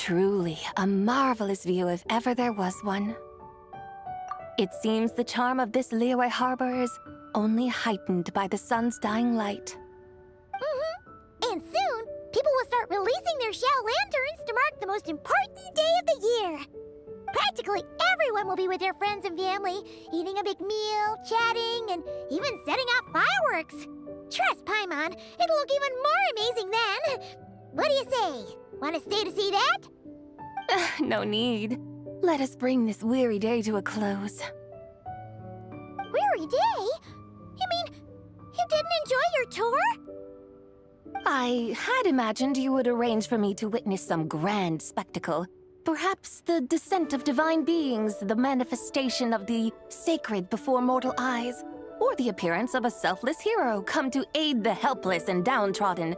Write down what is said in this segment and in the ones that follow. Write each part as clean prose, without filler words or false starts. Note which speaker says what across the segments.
Speaker 1: Truly a marvelous view if ever there was one. It seems the charm of this Liyue Harbor is only heightened by the sun's dying light.
Speaker 2: And soon, people will start releasing their Xiao lanterns to mark the most important day of the year. Practically everyone will be with their friends and family, eating a big meal, chatting, and even setting off fireworks. Trust Paimon, it'll look even more amazing then. What do you say? Want to stay to see that?
Speaker 1: No need. Let us bring this weary day to a close.
Speaker 2: Weary day? You mean, you didn't enjoy your tour?
Speaker 1: I had imagined you would arrange for me to witness some grand spectacle. Perhaps the descent of divine beings, the manifestation of the sacred before mortal eyes, or the appearance of a selfless hero come to aid the helpless and downtrodden.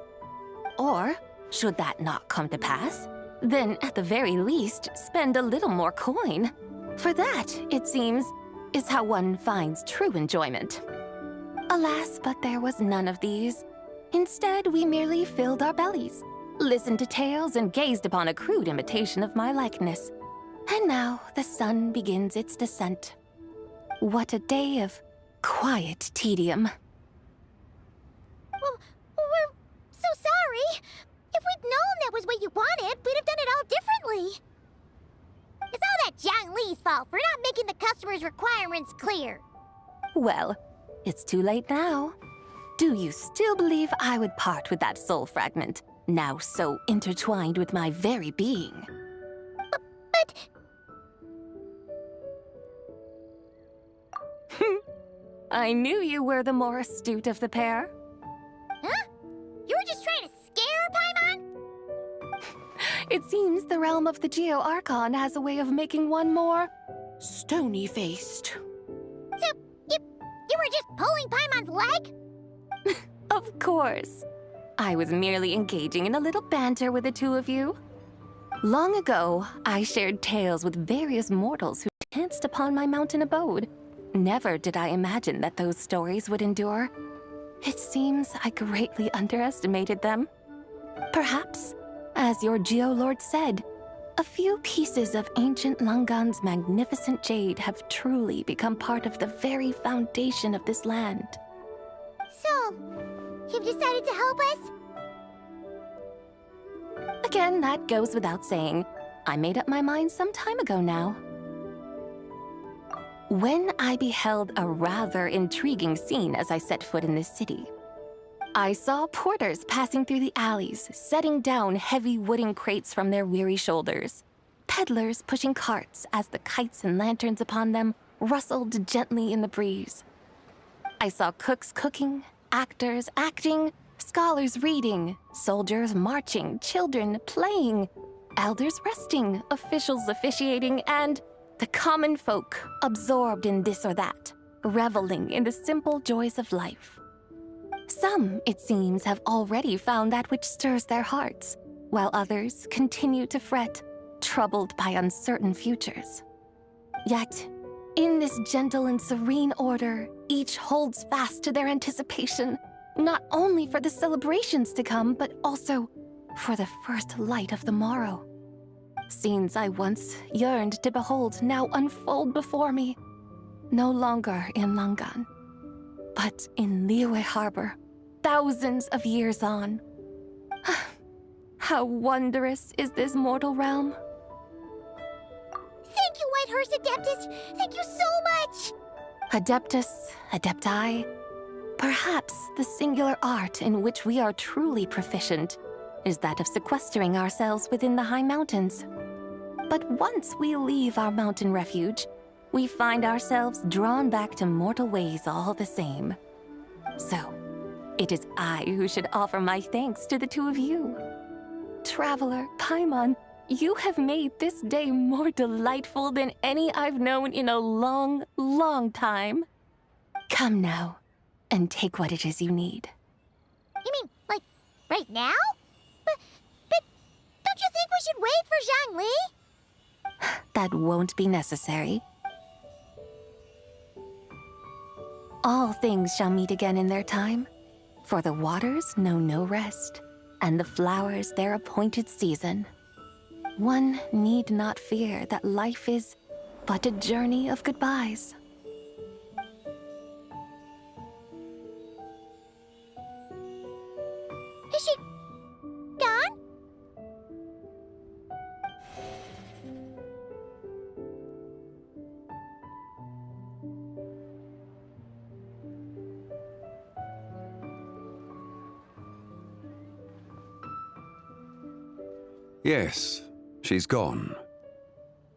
Speaker 1: Or, should that not come to pass, then at the very least, spend a little more coin. For that, it seems, is how one finds true enjoyment. Alas, but there was none of these. Instead, we merely filled our bellies, listened to tales, and gazed upon a crude imitation of my likeness. And now the sun begins its descent. What a day of quiet tedium.
Speaker 2: Well, we're so sorry. If we'd known that was what you wanted, we'd have done it all differently. It's all that Zhang Li's fault for not making the customer's requirements clear.
Speaker 1: Well, it's too late now. Do you still believe I would part with that soul fragment, now so intertwined with my very being?
Speaker 2: But...
Speaker 1: I knew you were the more astute of the pair.
Speaker 2: Huh? You were just trying to scare Paimon?
Speaker 1: It seems the realm of the Geo-Archon has a way of making one more stony-faced.
Speaker 2: So, you were just pulling Paimon's leg?
Speaker 1: Of course. I was merely engaging in a little banter with the two of you. Long ago, I shared tales with various mortals who chanced upon my mountain abode. Never did I imagine that those stories would endure. It seems I greatly underestimated them. Perhaps, as your Geolord said, a few pieces of ancient Langan's magnificent jade have truly become part of the very foundation of this land.
Speaker 2: So, you've decided to help us?
Speaker 1: Again, that goes without saying. I made up my mind some time ago now. When I beheld a rather intriguing scene as I set foot in this city, I saw porters passing through the alleys, setting down heavy wooden crates from their weary shoulders, peddlers pushing carts as the kites and lanterns upon them rustled gently in the breeze. I saw cooks cooking, actors acting, scholars reading, soldiers marching, children playing, elders resting, officials officiating, and the common folk absorbed in this or that, reveling in the simple joys of life. Some, it seems, have already found that which stirs their hearts, while others continue to fret, troubled by uncertain futures. Yet, in this gentle and serene order, each holds fast to their anticipation, not only for the celebrations to come, but also for the first light of the morrow. Scenes I once yearned to behold now unfold before me, no longer in Langan, but in Liyue Harbor, thousands of years on. How wondrous is this mortal realm!
Speaker 2: Thank you, Whitehorse Adeptus! Thank you so much!
Speaker 1: Adeptus, Adepti, perhaps the singular art in which we are truly proficient is that of sequestering ourselves within the high mountains. But once we leave our mountain refuge, we find ourselves drawn back to mortal ways all the same. So, it is I who should offer my thanks to the two of you. Traveler, Paimon, you have made this day more delightful than any I've known in a long, long time. Come now, and take what it is you need.
Speaker 2: You mean, like, right now? But don't you think we should wait for Zhang Li?
Speaker 1: That won't be necessary. All things shall meet again in their time, for the waters know no rest, and the flowers their appointed season. one need not fear that life is but a journey of goodbyes.
Speaker 2: Is she gone?
Speaker 3: Yes, she's gone.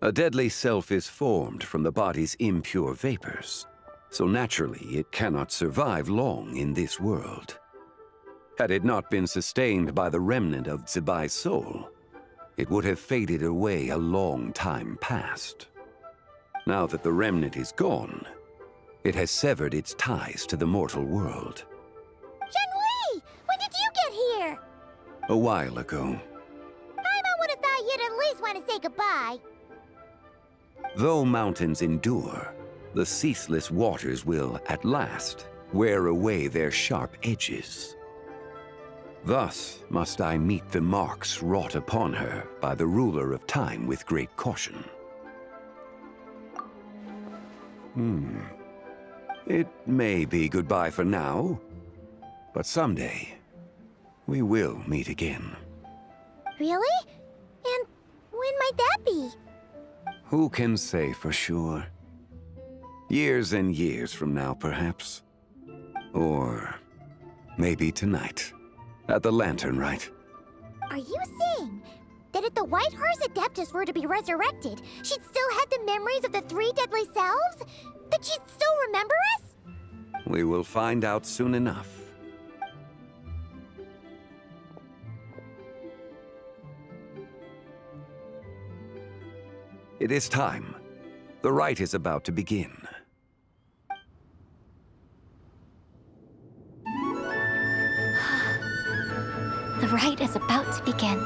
Speaker 3: A deadly self is formed from the body's impure vapors, so naturally it cannot survive long in this world. Had it not been sustained by the remnant of Zibai's soul, it would have faded away a long time past. Now that the remnant is gone, it has severed its ties to the mortal world.
Speaker 2: Shenhui! When did you get here?
Speaker 3: A while ago,
Speaker 2: I would have thought you'd at least want to say goodbye.
Speaker 3: though mountains endure, the ceaseless waters will, at last, wear away their sharp edges. Thus must I meet the marks wrought upon her by the ruler of time with great caution. It may be goodbye for now, but someday we will meet again.
Speaker 2: Really? And when might that be?
Speaker 3: Who can say for sure? Years and years from now, perhaps. Or maybe tonight, at the Lantern Rite.
Speaker 2: Are you saying that if the White Horse Adeptus were to be resurrected, she'd still have the memories of the three deadly selves? That she'd still remember us?
Speaker 3: We will find out soon enough. It is time. The rite is about to begin.
Speaker 2: The rite is about to begin.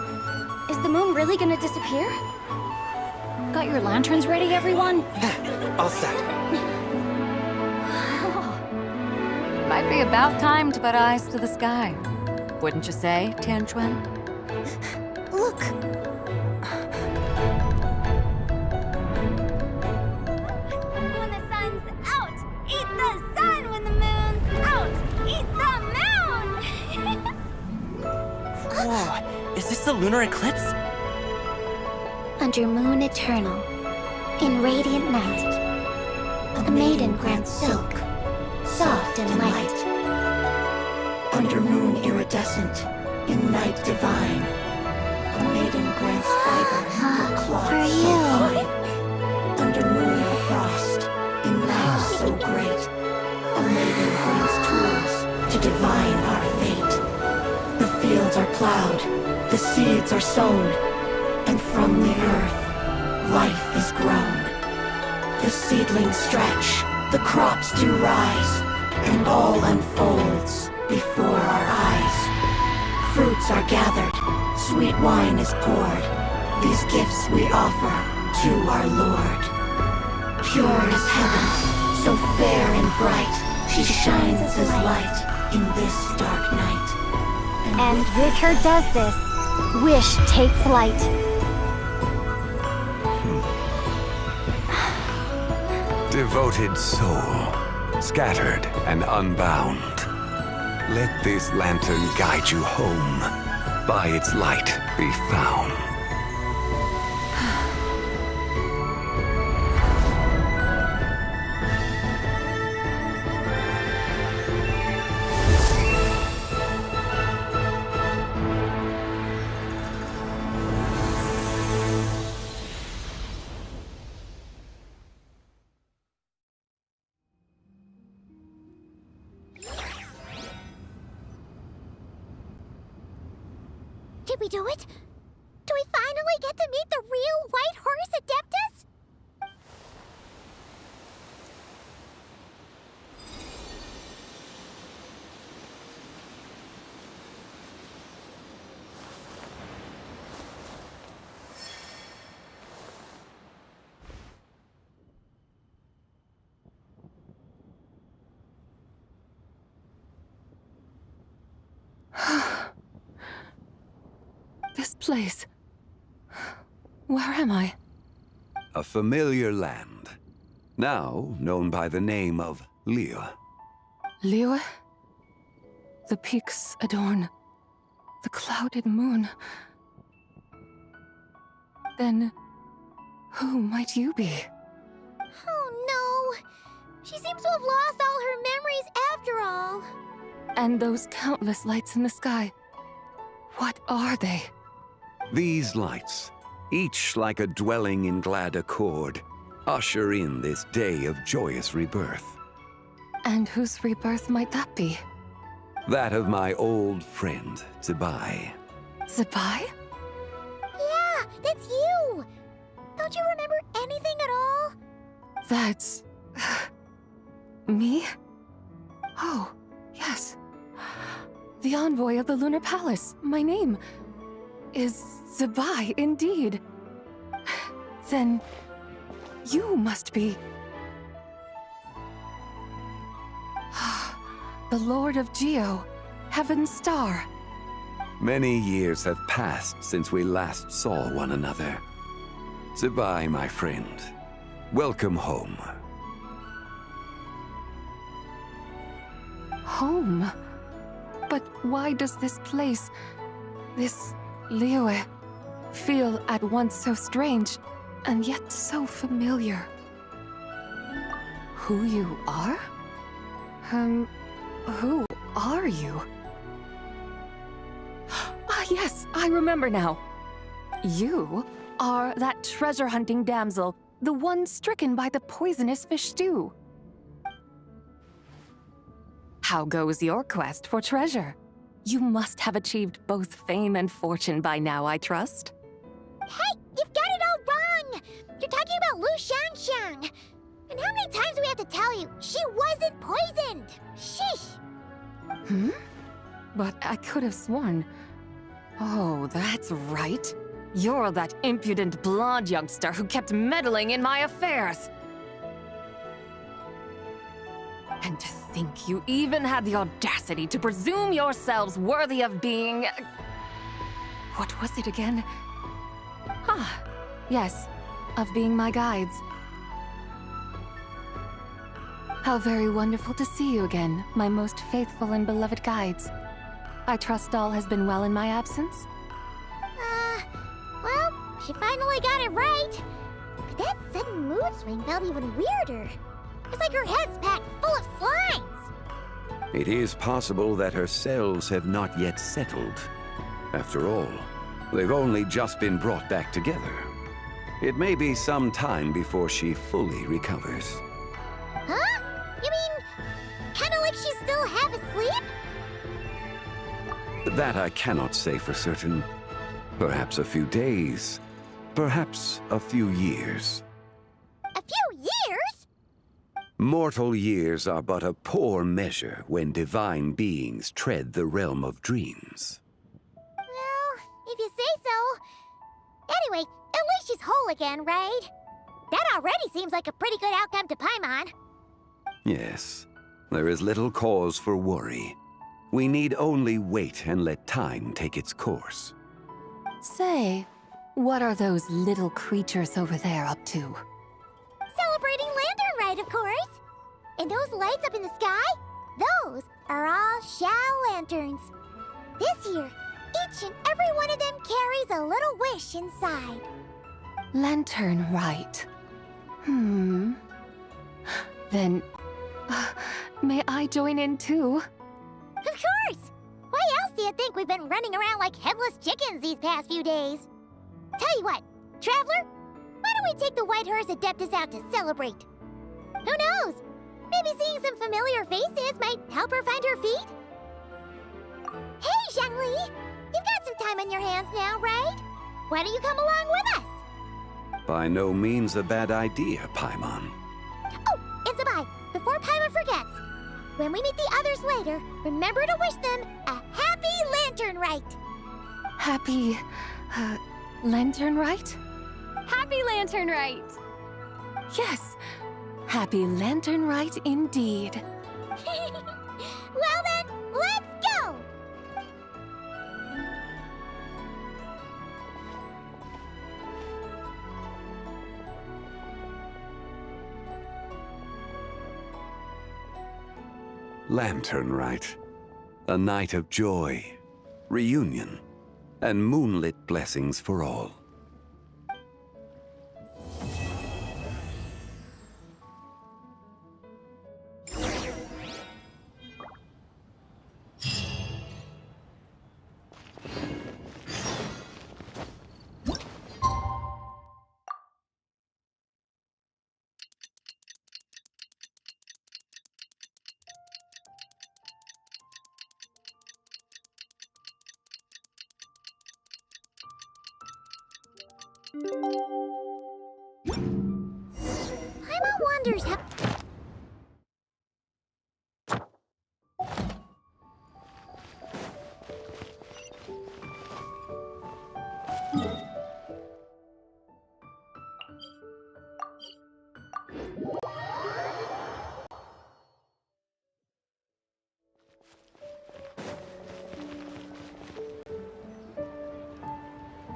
Speaker 4: Is the moon really gonna disappear? Got your lanterns ready, everyone?
Speaker 5: All set.
Speaker 4: Might be about time to put eyes to the sky. Wouldn't you say, Tianchuan?
Speaker 2: Look! When the sun's out, eat the sun. When the moon's out, eat the moon!
Speaker 5: Whoa, is this the lunar eclipse?
Speaker 2: Under moon eternal, in radiant night, a maiden grants silk, soft and light.
Speaker 6: Under moon iridescent, in night divine, a maiden grants fiber for cloth
Speaker 2: For
Speaker 6: so
Speaker 2: you.
Speaker 6: fine. Under moon of frost, in night so great, a maiden grants tools to divine our fate. The fields are plowed, the seeds are sown, and from the earth, life is grown. The seedlings stretch, the crops do rise, and all unfolds before our eyes. Fruits are gathered, sweet wine is poured. These gifts we offer to our Lord. Pure is heaven, so fair and bright. She shines as light in this dark night.
Speaker 2: And Victor does this. Wish take flight.
Speaker 3: Devoted soul, scattered and unbound. Let this lantern guide you home. By its light be found.
Speaker 2: Did we do it? Do we finally get to meet the real White Horse Adeptus?
Speaker 1: This place. Where am I?
Speaker 3: A familiar land, now known by the name of Liyue.
Speaker 1: Liyue? The peaks adorn the clouded moon. Then, who might you be?
Speaker 2: Oh no! She seems to have lost all her memories after all.
Speaker 1: And those countless lights in the sky, what are they?
Speaker 3: These lights, each like a dwelling in glad accord, usher in this day of joyous rebirth.
Speaker 1: And whose rebirth might that be?
Speaker 3: That of my old friend, Zibai.
Speaker 1: Zibai?
Speaker 2: Yeah, that's you! Don't you remember anything at all?
Speaker 1: That's... me? Oh, yes. The envoy of the Lunar Palace. My name is Zibai, indeed. Then you must be... the Lord of Geo, Heaven's Star.
Speaker 3: Many years have passed since we last saw one another. Zibai, my friend, welcome home.
Speaker 1: Home? But why does this place, this Liyue, feel at once so strange and yet so familiar? Who you are? Who are you? Ah, yes, I remember now. You are that treasure-hunting damsel, the one stricken by the poisonous fish stew. How goes your quest for treasure? You must have achieved both fame and fortune by now, I trust.
Speaker 2: Hey, you've got it all wrong! You're talking about Lu Shanxiang! And how many times do we have to tell you? She wasn't poisoned! Sheesh!
Speaker 1: Hmm? But I could have sworn... Oh, that's right. You're that impudent blonde youngster who kept meddling in my affairs. And to think you even had the audacity to presume yourselves worthy of being... What was it again? Ah, yes, of being my guides. How very wonderful to see you again, my most faithful and beloved guides. I trust all has been well in my absence?
Speaker 2: Well, she finally got it right. But that sudden mood swing felt even weirder. It's like her head's packed full of slimes.
Speaker 3: It is possible that her cells have not yet settled. After all, they've only just been brought back together. It may be some time before she fully recovers.
Speaker 2: Huh? You mean, kinda like she's still half asleep?
Speaker 3: That I cannot say for certain. Perhaps a few days, perhaps a few years.
Speaker 2: A few years?
Speaker 3: Mortal years are but a poor measure when divine beings tread the realm of dreams.
Speaker 2: Well, if you say so. Anyway, at least she's whole again, right? That already seems like a pretty good outcome to Paimon.
Speaker 3: Yes, there is little cause for worry. We need only wait and let time take its course.
Speaker 1: Say, what are those little creatures over there up to?
Speaker 2: Celebrating Lantern Rite, of course. And those lights up in the sky? Those are all Xiao lanterns. This year, each and every one of them carries a little wish inside.
Speaker 1: Lantern Rite. Then, may I join in too?
Speaker 2: Of course! Why else do you think we've been running around like headless chickens these past few days? Tell you what, Traveler, why don't we take the White Horse Adeptus out to celebrate? Who knows? Maybe seeing some familiar faces might help her find her feet? Hey, Zhangli! You've got some time on your hands now, right? Why don't you come along with us?
Speaker 3: By no means a bad idea, Paimon.
Speaker 2: Oh, and Zabai, before Paimon forgets, when we meet the others later, remember to wish them a happy Lantern Rite.
Speaker 1: Happy, Lantern Rite?
Speaker 4: Happy Lantern Rite!
Speaker 1: Yes, Happy Lantern Rite indeed.
Speaker 2: Well then, let's go!
Speaker 3: Lantern Rite. A night of joy, reunion, and moonlit blessings for all.
Speaker 2: Paimon wonders how...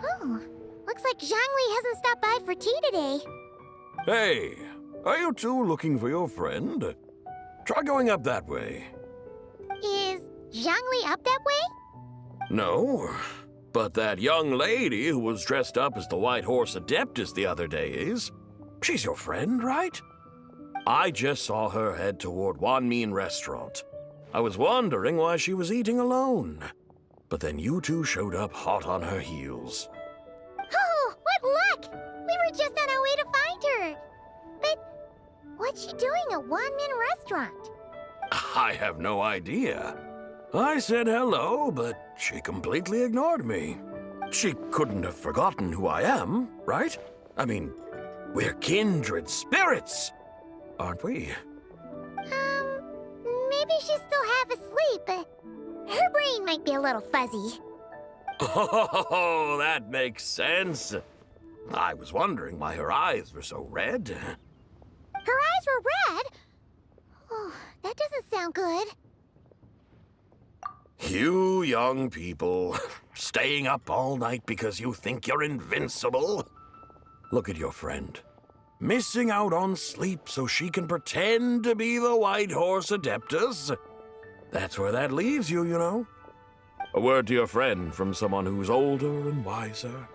Speaker 2: Oh, looks like Zhangli hasn't stopped by for tea today.
Speaker 7: Hey, are you two looking for your friend? Try going up that way.
Speaker 2: Is Zhangli up that way?
Speaker 7: No, but that young lady who was dressed up as the White Horse Adeptus the other day is. She's your friend, right? I just saw her head toward Wanmin Restaurant. I was wondering why she was eating alone. But then you two showed up hot on her heels.
Speaker 2: Oh, what luck! We were just on our way to find her. But what's she doing at Wanmin Restaurant?
Speaker 7: I have no idea. I said hello, but she completely ignored me. She couldn't have forgotten who I am, right? I mean, we're kindred spirits, aren't we?
Speaker 2: Maybe she's still half asleep, but her brain might be a little fuzzy.
Speaker 7: Oh, that makes sense. I was wondering why her eyes were so red.
Speaker 2: Her eyes were red? Oh, that doesn't sound good.
Speaker 7: You young people, staying up all night because you think you're invincible. Look at your friend. Missing out on sleep so she can pretend to be the White Horse Adeptus. That's where that leaves you, you know. A word to your friend from someone who's older and wiser.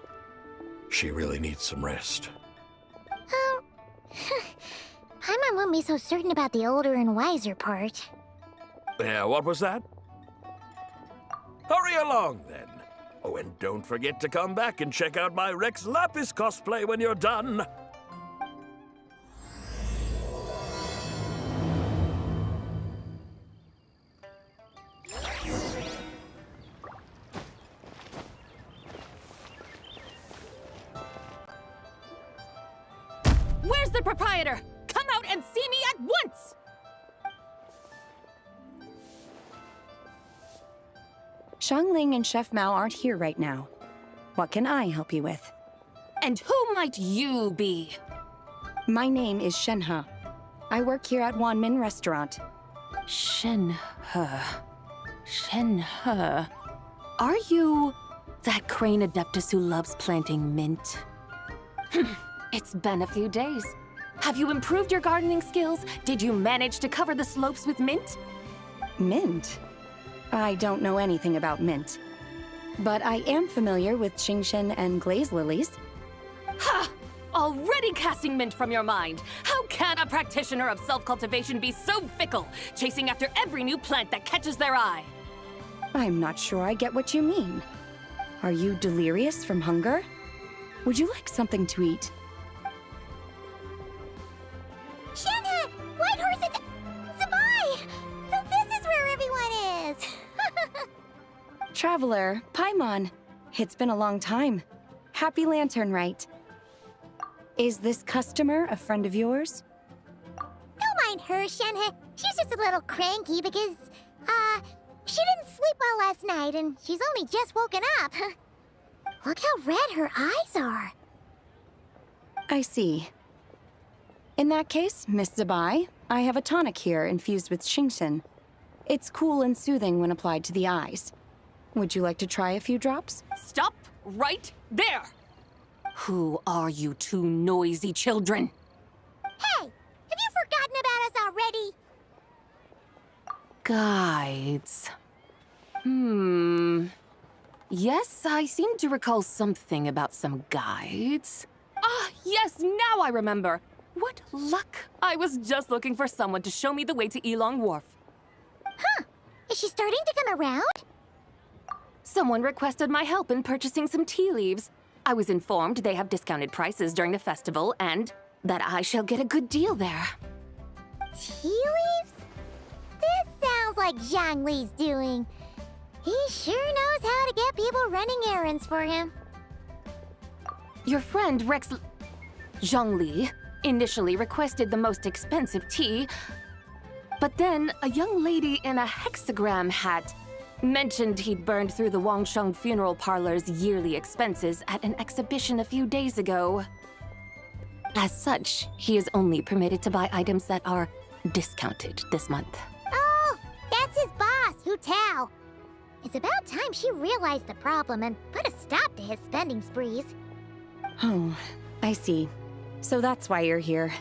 Speaker 7: She really needs some rest.
Speaker 2: Paimon won't be so certain about the older and wiser part.
Speaker 7: Yeah, what was that? Hurry along, then. Oh, and don't forget to come back and check out my Rex Lapis cosplay when you're done.
Speaker 1: Where's the proprietor? Come out and see me at once!
Speaker 8: Xiangling and Chef Mao aren't here right now. What can I help you with?
Speaker 1: And who might you be?
Speaker 8: My name is Shenhe. I work here at Wanmin Restaurant.
Speaker 1: Shenhe. Shenhe. Are you that crane adeptus who loves planting mint? It's been a few days. Have you improved your gardening skills? Did you manage to cover the slopes with mint?
Speaker 8: Mint? I don't know anything about mint. But I am familiar with Qingshen and glaze lilies.
Speaker 1: Ha! Already casting mint from your mind. How can a practitioner of self-cultivation be so fickle, chasing after every new plant that catches their eye?
Speaker 8: I'm not sure I get what you mean. Are you delirious from hunger? Would you like something to eat?
Speaker 2: Shenhe! White Horse Zabai! So this is where everyone is!
Speaker 8: Traveler, Paimon. It's been a long time. Happy Lantern Rite. Is this customer a friend of yours?
Speaker 2: Don't mind her, Shenhe. She's just a little cranky because, she didn't sleep well last night and she's only just woken up. Look how red her eyes are.
Speaker 8: I see. In that case, Miss Zabai, I have a tonic here infused with Qingshen. It's cool and soothing when applied to the eyes. Would you like to try a few drops?
Speaker 1: Stop right there! Who are you two noisy children?
Speaker 2: Hey, have you forgotten about us already?
Speaker 1: Guides. Yes, I seem to recall something about some guides. Ah, yes, now I remember. What luck! I was just looking for someone to show me the way to Elong Wharf.
Speaker 2: Is she starting to come around?
Speaker 1: Someone requested my help in purchasing some tea leaves. I was informed they have discounted prices during the festival and that I shall get a good deal there.
Speaker 2: Tea leaves? This sounds like Zhang Li's doing. He sure knows how to get people running errands for him.
Speaker 1: Your friend Rex Zhang Li initially requested the most expensive tea, but then a young lady in a hexagram hat mentioned he'd burned through the Wangsheng funeral parlor's yearly expenses at an exhibition a few days ago. As such, he is only permitted to buy items that are discounted this month.
Speaker 2: Oh, that's his boss, Hu Tao. It's about time she realized the problem and put a stop to his spending sprees.
Speaker 8: Oh, I see. So that's why you're here.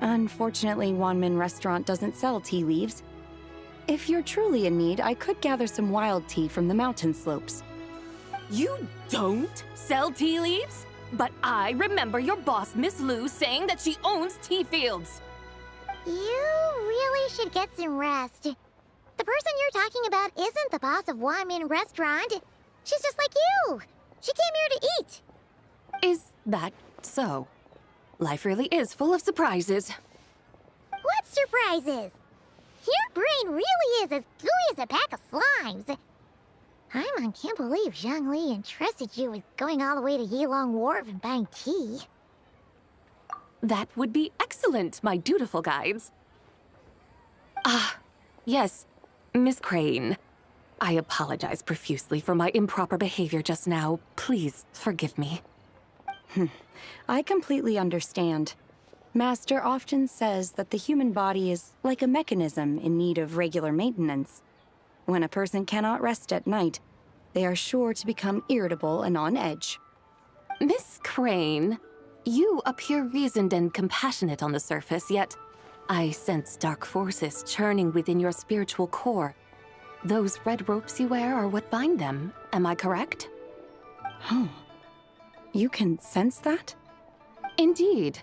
Speaker 8: Unfortunately, Wanmin Restaurant doesn't sell tea leaves. If you're truly in need, I could gather some wild tea from the mountain slopes.
Speaker 1: You don't sell tea leaves? But I remember your boss, Miss Lu, saying that she owns tea fields.
Speaker 2: You really should get some rest. The person you're talking about isn't the boss of Wanmin Restaurant. She's just like you. She came here to eat.
Speaker 1: Is that so? Life really is full of surprises.
Speaker 2: What surprises? Your brain really is as gooey as a pack of slimes. Paimon can't believe Zhang Li entrusted you with going all the way to Yilong Wharf and buying tea.
Speaker 1: That would be excellent, my dutiful guides. Ah, yes, Miss Crane. I apologize profusely for my improper behavior just now. Please forgive me.
Speaker 8: I completely understand. Master often says that the human body is like a mechanism in need of regular maintenance. When a person cannot rest at night, they are sure to become irritable and on edge.
Speaker 1: Miss Crane, you appear reasoned and compassionate on the surface, yet I sense dark forces churning within your spiritual core. Those red ropes you wear are what bind them, am I correct?
Speaker 8: Oh. You can sense that?
Speaker 1: Indeed.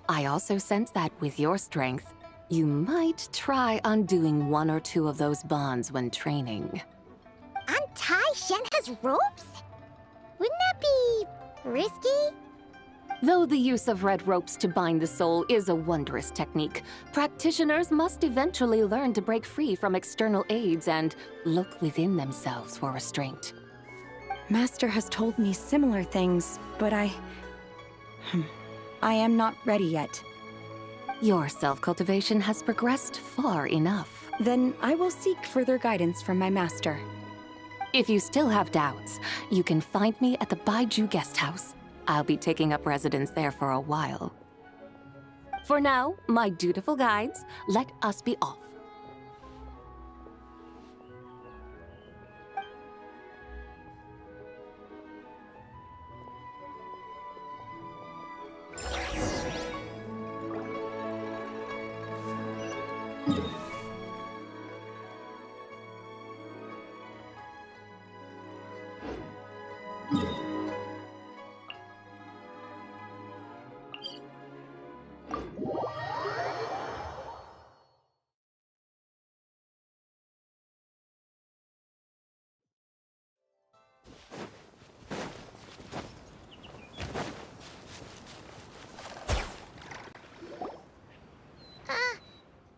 Speaker 1: I also sense that with your strength, you might try undoing one or two of those bonds when training.
Speaker 2: Untie Shenhe's ropes? Wouldn't that be risky?
Speaker 1: Though the use of red ropes to bind the soul is a wondrous technique, practitioners must eventually learn to break free from external aids and look within themselves for restraint.
Speaker 8: Master has told me similar things, but I am not ready yet.
Speaker 1: Your self-cultivation has progressed far enough.
Speaker 8: Then I will seek further guidance from my master.
Speaker 1: If you still have doubts, you can find me at the Baiju Guest House. I'll be taking up residence there for a while. For now, my dutiful guides, let us be off.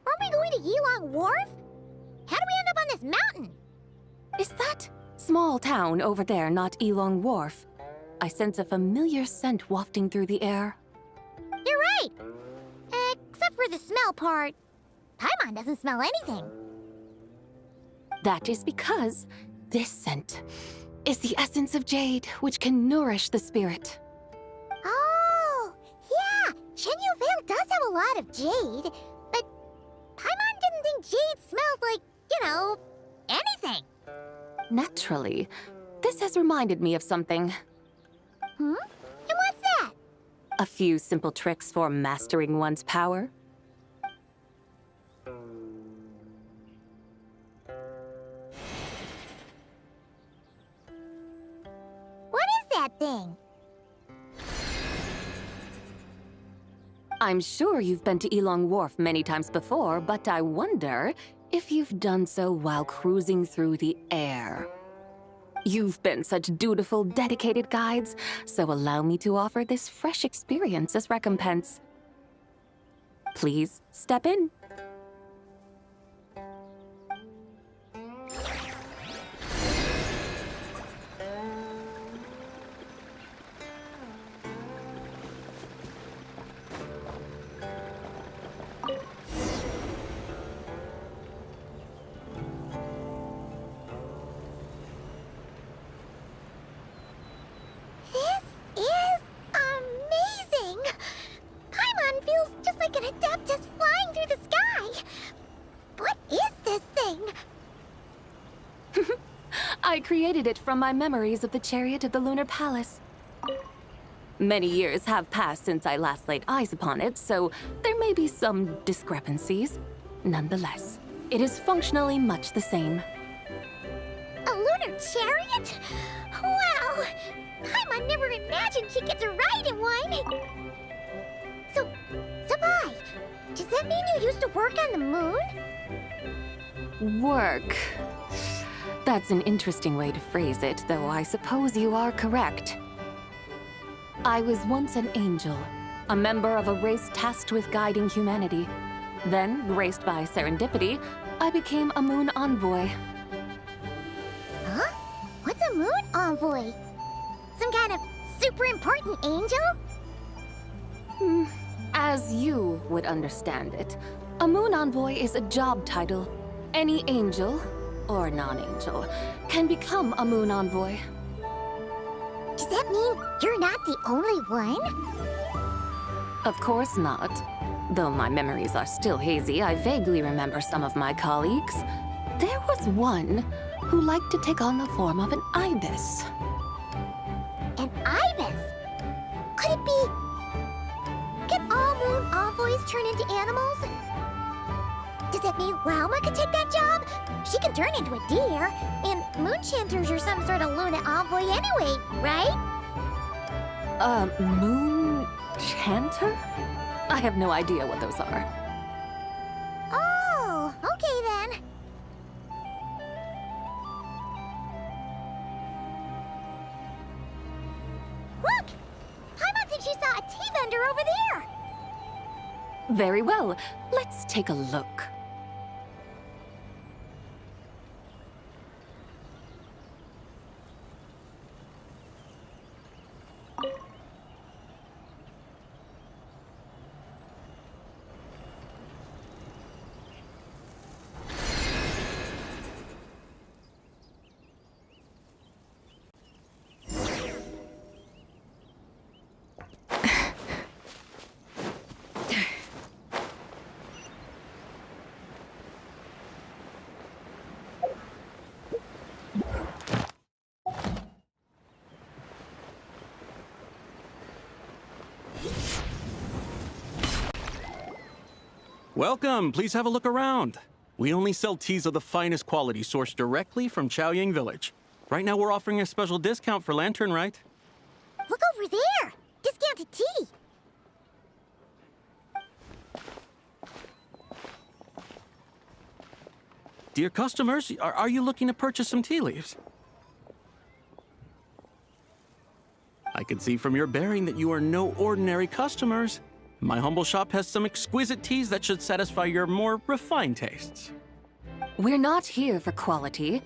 Speaker 2: Aren't we going to Yilong Wharf? How do we end up on this mountain?
Speaker 1: Is that small town over there not Elong Wharf? I sense a familiar scent wafting through the air.
Speaker 2: You're right. Except for the smell part. Paimon doesn't smell anything.
Speaker 1: That is because this scent is the essence of jade, which can nourish the spirit.
Speaker 2: Oh, yeah. Chenyu Vale does have a lot of jade, but Paimon didn't think jade smelled like, anything.
Speaker 1: Naturally, this has reminded me of something.
Speaker 2: And what's that?
Speaker 1: A few simple tricks for mastering one's power.
Speaker 2: thing?
Speaker 1: I'm sure you've been to Elong Wharf many times before, but I wonder if you've done so while cruising through the air. You've been such dutiful, dedicated guides, so allow me to offer this fresh experience as recompense. Please step in.
Speaker 2: This is amazing! Paimon feels just like an Adeptus flying through the sky. What is this thing?
Speaker 1: I created it from my memories of the chariot of the Lunar Palace. Many years have passed since I last laid eyes upon it, so there may be some discrepancies. Nonetheless, it is functionally much the same.
Speaker 2: A lunar chariot? Wow! Paimon never imagined she'd get to ride in one! So, Sabai, does that mean you used to work on the moon?
Speaker 1: Work. That's an interesting way to phrase it, though I suppose you are correct. I was once an angel, a member of a race tasked with guiding humanity. Then, graced by serendipity, I became a moon envoy.
Speaker 2: Huh? What's a moon envoy? Some kind of super important angel?
Speaker 1: As you would understand it, a moon envoy is a job title. Any angel, or non-angel, can become a moon envoy.
Speaker 2: Does that mean you're not the only one?
Speaker 1: Of course not. Though my memories are still hazy, I vaguely remember some of my colleagues. There was one who liked to take on the form of an ibis.
Speaker 2: An ibis? Could it be... Can all moon envoys turn into animals? Does that mean Lauma could take that job? She can turn into a deer, and moon chanters are some sort of Luna envoy anyway, right?
Speaker 1: Moon chanter? I have no idea what those are.
Speaker 2: Oh, okay then. Look! Paimon thinks she saw a tea vendor over there!
Speaker 1: Very well. Let's take a look.
Speaker 9: Welcome, please have a look around. We only sell teas of the finest quality sourced directly from Chaoying Village. Right now we're offering a special discount for Lantern Rite.
Speaker 2: Look over there! Discounted tea!
Speaker 9: Dear customers, are you looking to purchase some tea leaves? I can see from your bearing that you are no ordinary customers. My humble shop has some exquisite teas that should satisfy your more refined tastes.
Speaker 1: We're not here for quality.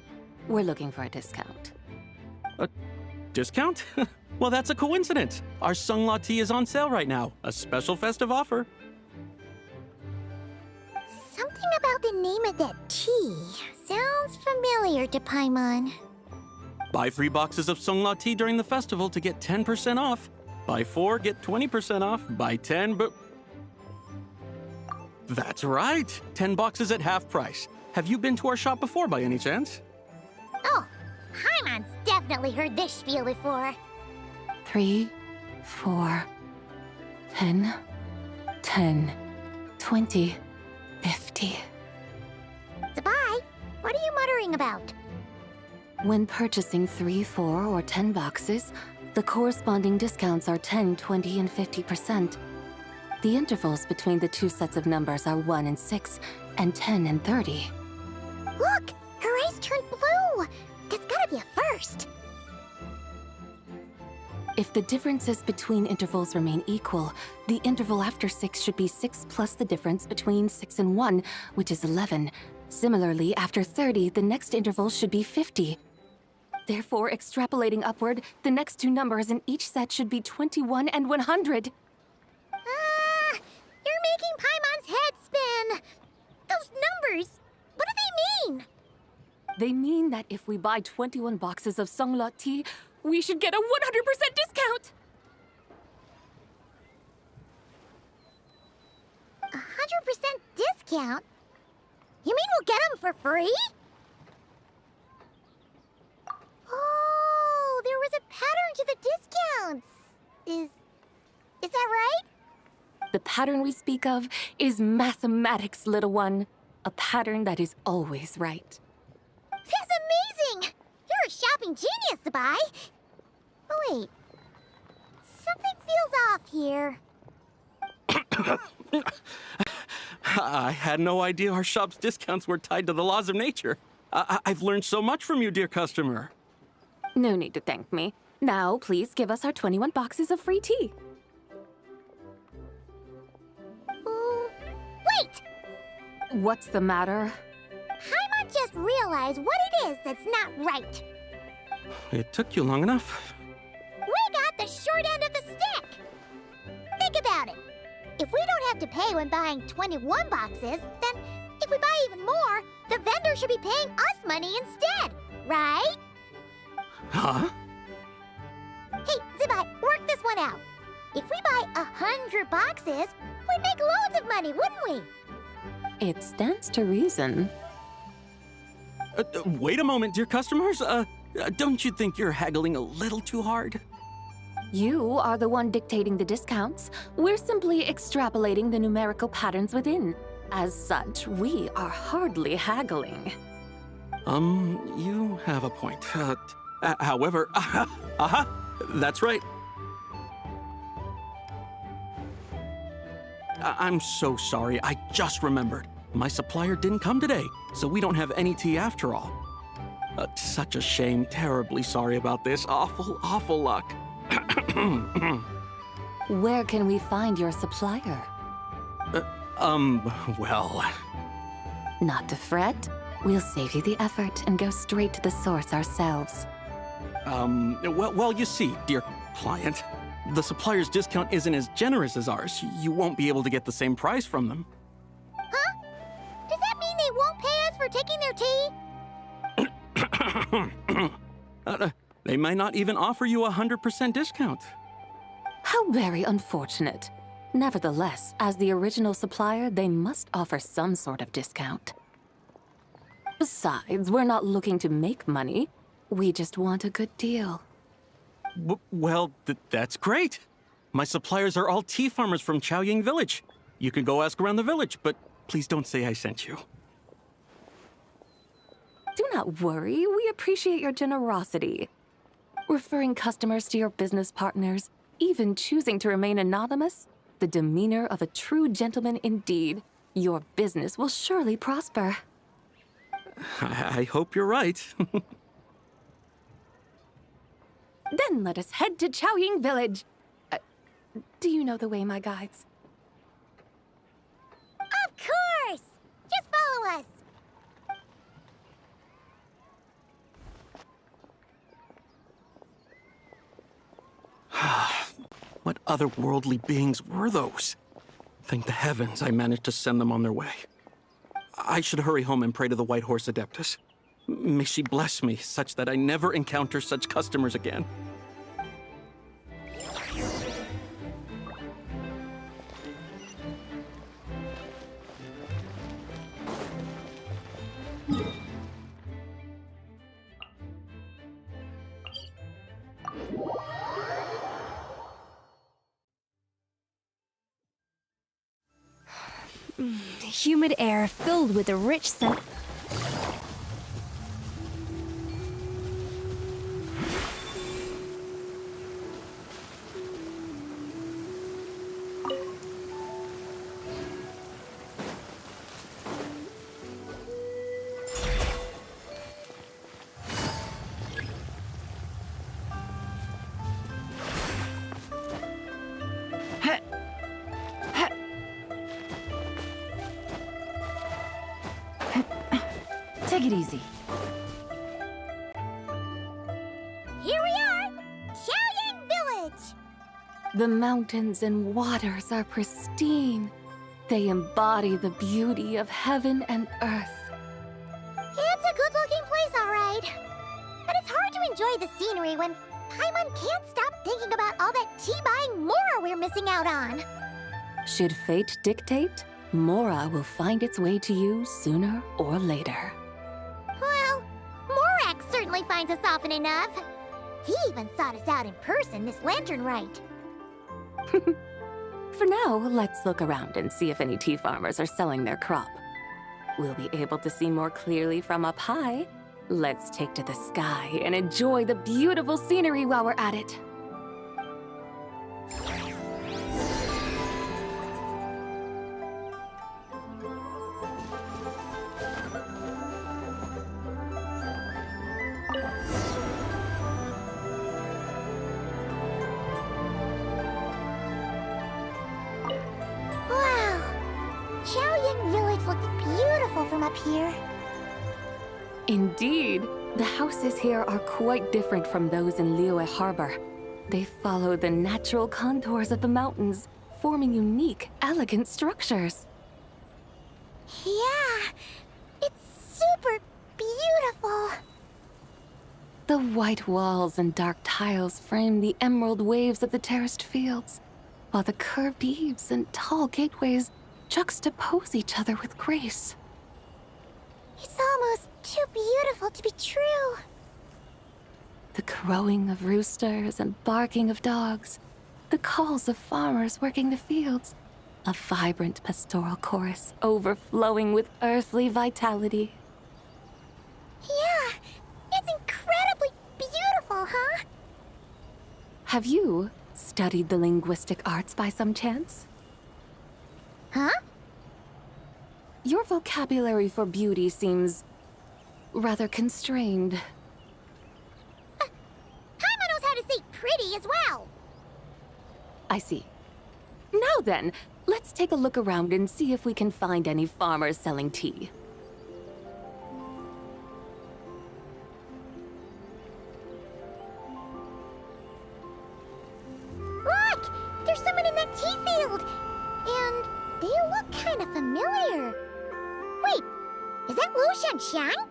Speaker 1: We're looking for a discount.
Speaker 9: A discount? Well, that's a coincidence. Our Sunglaw tea is on sale right now. A special festive offer.
Speaker 2: Something about the name of that tea sounds familiar to Paimon.
Speaker 9: Buy 3 boxes of Sunglaw tea during the festival to get 10% off. Buy 4, get 20% off. Buy 10, but... That's right! 10 boxes at half price. Have you been to our shop before by any chance?
Speaker 2: Oh, Paimon's definitely heard this spiel before.
Speaker 1: 3, 4, 10, 10, 20, 50.
Speaker 2: Sabai, what are you muttering about?
Speaker 1: When purchasing 3, 4, or 10 boxes, The corresponding discounts are 10, 20, and 50%. The intervals between the two sets of numbers are 1 and 6, and 10 and 30.
Speaker 2: Look! Her eyes turned blue! That's gotta be a first!
Speaker 1: If the differences between intervals remain equal, the interval after 6 should be 6 plus the difference between 6 and 1, which is 11. Similarly, after 30, the next interval should be 50. Therefore, extrapolating upward, the next two numbers in each set should be 21 and 100.
Speaker 2: You're making Paimon's head spin! Those numbers, what do they mean?
Speaker 1: They mean that if we buy 21 boxes of Songlot tea, we should get a 100% discount!
Speaker 2: 100% discount? You mean we'll get them for free? Oh, there was a pattern to the discounts. Is that right?
Speaker 1: The pattern we speak of is mathematics, little one. A pattern that is always right.
Speaker 2: That's amazing! You're a shopping genius, Sabai. Oh, wait. Something feels off here.
Speaker 9: I had no idea our shop's discounts were tied to the laws of nature. I've learned so much from you, dear customer.
Speaker 1: No need to thank me. Now, please give us our 21 boxes of free tea.
Speaker 2: Wait!
Speaker 1: What's the matter?
Speaker 2: Paimon just realized what it is that's not right.
Speaker 9: It took you long enough.
Speaker 2: We got the short end of the stick! Think about it. If we don't have to pay when buying 21 boxes, then if we buy even more, the vendor should be paying us money instead, right?
Speaker 9: Huh?
Speaker 2: Hey, Zibai, work this one out. If we buy 100 boxes, we'd make loads of money, wouldn't we?
Speaker 1: It stands to reason.
Speaker 9: Wait a moment, dear customers. Don't you think you're haggling a little too hard?
Speaker 1: You are the one dictating the discounts. We're simply extrapolating the numerical patterns within. As such, we are hardly haggling.
Speaker 9: You have a point. However, that's right. I'm so sorry. I just remembered. My supplier didn't come today, so we don't have any tea after all. Such a shame. Terribly sorry about this. Awful luck.
Speaker 1: Where can we find your supplier?
Speaker 9: Well...
Speaker 1: Not to fret. We'll save you the effort and go straight to the source ourselves.
Speaker 9: Well, you see, dear client, the supplier's discount isn't as generous as ours. You won't be able to get the same price from them.
Speaker 2: Huh? Does that mean they won't pay us for taking their tea?
Speaker 9: They might not even offer you a 100% discount.
Speaker 1: How very unfortunate. Nevertheless, as the original supplier, they must offer some sort of discount. Besides, we're not looking to make money. We just want a good deal.
Speaker 9: Well, that's great. My suppliers are all tea farmers from Chaoying Village. You can go ask around the village, but please don't say I sent you.
Speaker 1: Do not worry, we appreciate your generosity. Referring customers to your business partners, even choosing to remain anonymous, the demeanor of a true gentleman indeed. Your business will surely prosper.
Speaker 9: I hope you're right.
Speaker 1: Then let us head to Chaoying Village. Do you know the way, my guides?
Speaker 2: Of course! Just follow us.
Speaker 9: What otherworldly beings were those? Thank the heavens I managed to send them on their way. I should hurry home and pray to the White Horse Adeptus. May she bless me such that I never encounter such customers again.
Speaker 10: Humid air filled with a rich scent.
Speaker 1: Take it easy.
Speaker 2: Here we are! Xiaoyang Village!
Speaker 1: The mountains and waters are pristine. They embody the beauty of heaven and earth.
Speaker 2: It's a good-looking place, all right. But it's hard to enjoy the scenery when Paimon can't stop thinking about all that tea-buying Mora we're missing out on.
Speaker 1: Should fate dictate, Mora will find its way to you sooner or later.
Speaker 2: Well, Morak certainly finds us often enough. He even sought us out in person this lantern rite.
Speaker 1: For now, let's look around and see if any tea farmers are selling their crop. We'll be able to see more clearly from up high. Let's take to the sky and enjoy the beautiful scenery while we're at it.
Speaker 2: Wow! Xiaoyang Village looks beautiful from up here.
Speaker 1: Indeed, the houses here are quite different from those in Liyue Harbor. They follow the natural contours of the mountains, forming unique, elegant structures.
Speaker 2: Yeah, it's super beautiful.
Speaker 1: The white walls and dark tiles frame the emerald waves of the terraced fields, while the curved eaves and tall gateways juxtapose each other with grace.
Speaker 2: It's almost too beautiful to be true.
Speaker 1: The crowing of roosters and barking of dogs, the calls of farmers working the fields, a vibrant pastoral chorus overflowing with earthly vitality.
Speaker 2: Yeah, it's incredibly beautiful, huh?
Speaker 1: Have you studied the linguistic arts by some chance?
Speaker 2: Huh?
Speaker 1: Your vocabulary for beauty seems rather constrained.
Speaker 2: Paimon knows how to say pretty as well.
Speaker 1: I see. Now then, let's take a look around and see if we can find any farmers selling tea.
Speaker 2: Look! There's someone in that tea field! And they look kind of familiar. Wait, is that Lu Shanxiang?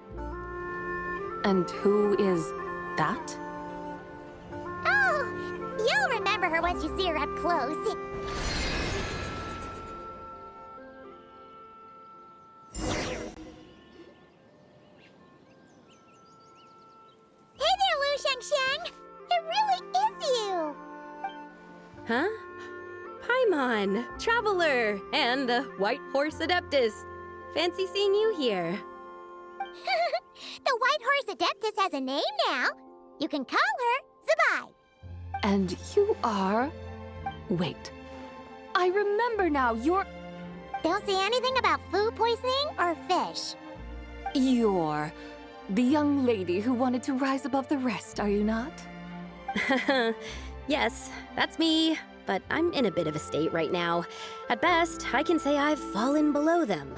Speaker 1: And who is that?
Speaker 2: Oh, you'll remember her once you see her up close. Hey there, Lu Shanxiang! It really is you!
Speaker 11: Huh? Paimon, Traveler, and the White Horse Adeptus. Fancy seeing you here.
Speaker 2: The White Horse Adeptus has a name now. You can call her Zabai.
Speaker 1: And you are... Wait. I remember now, you're...
Speaker 2: Don't say anything about food poisoning or fish.
Speaker 1: You're... the young lady who wanted to rise above the rest, are you not?
Speaker 11: Yes, that's me, but I'm in a bit of a state right now. At best, I can say I've fallen below them.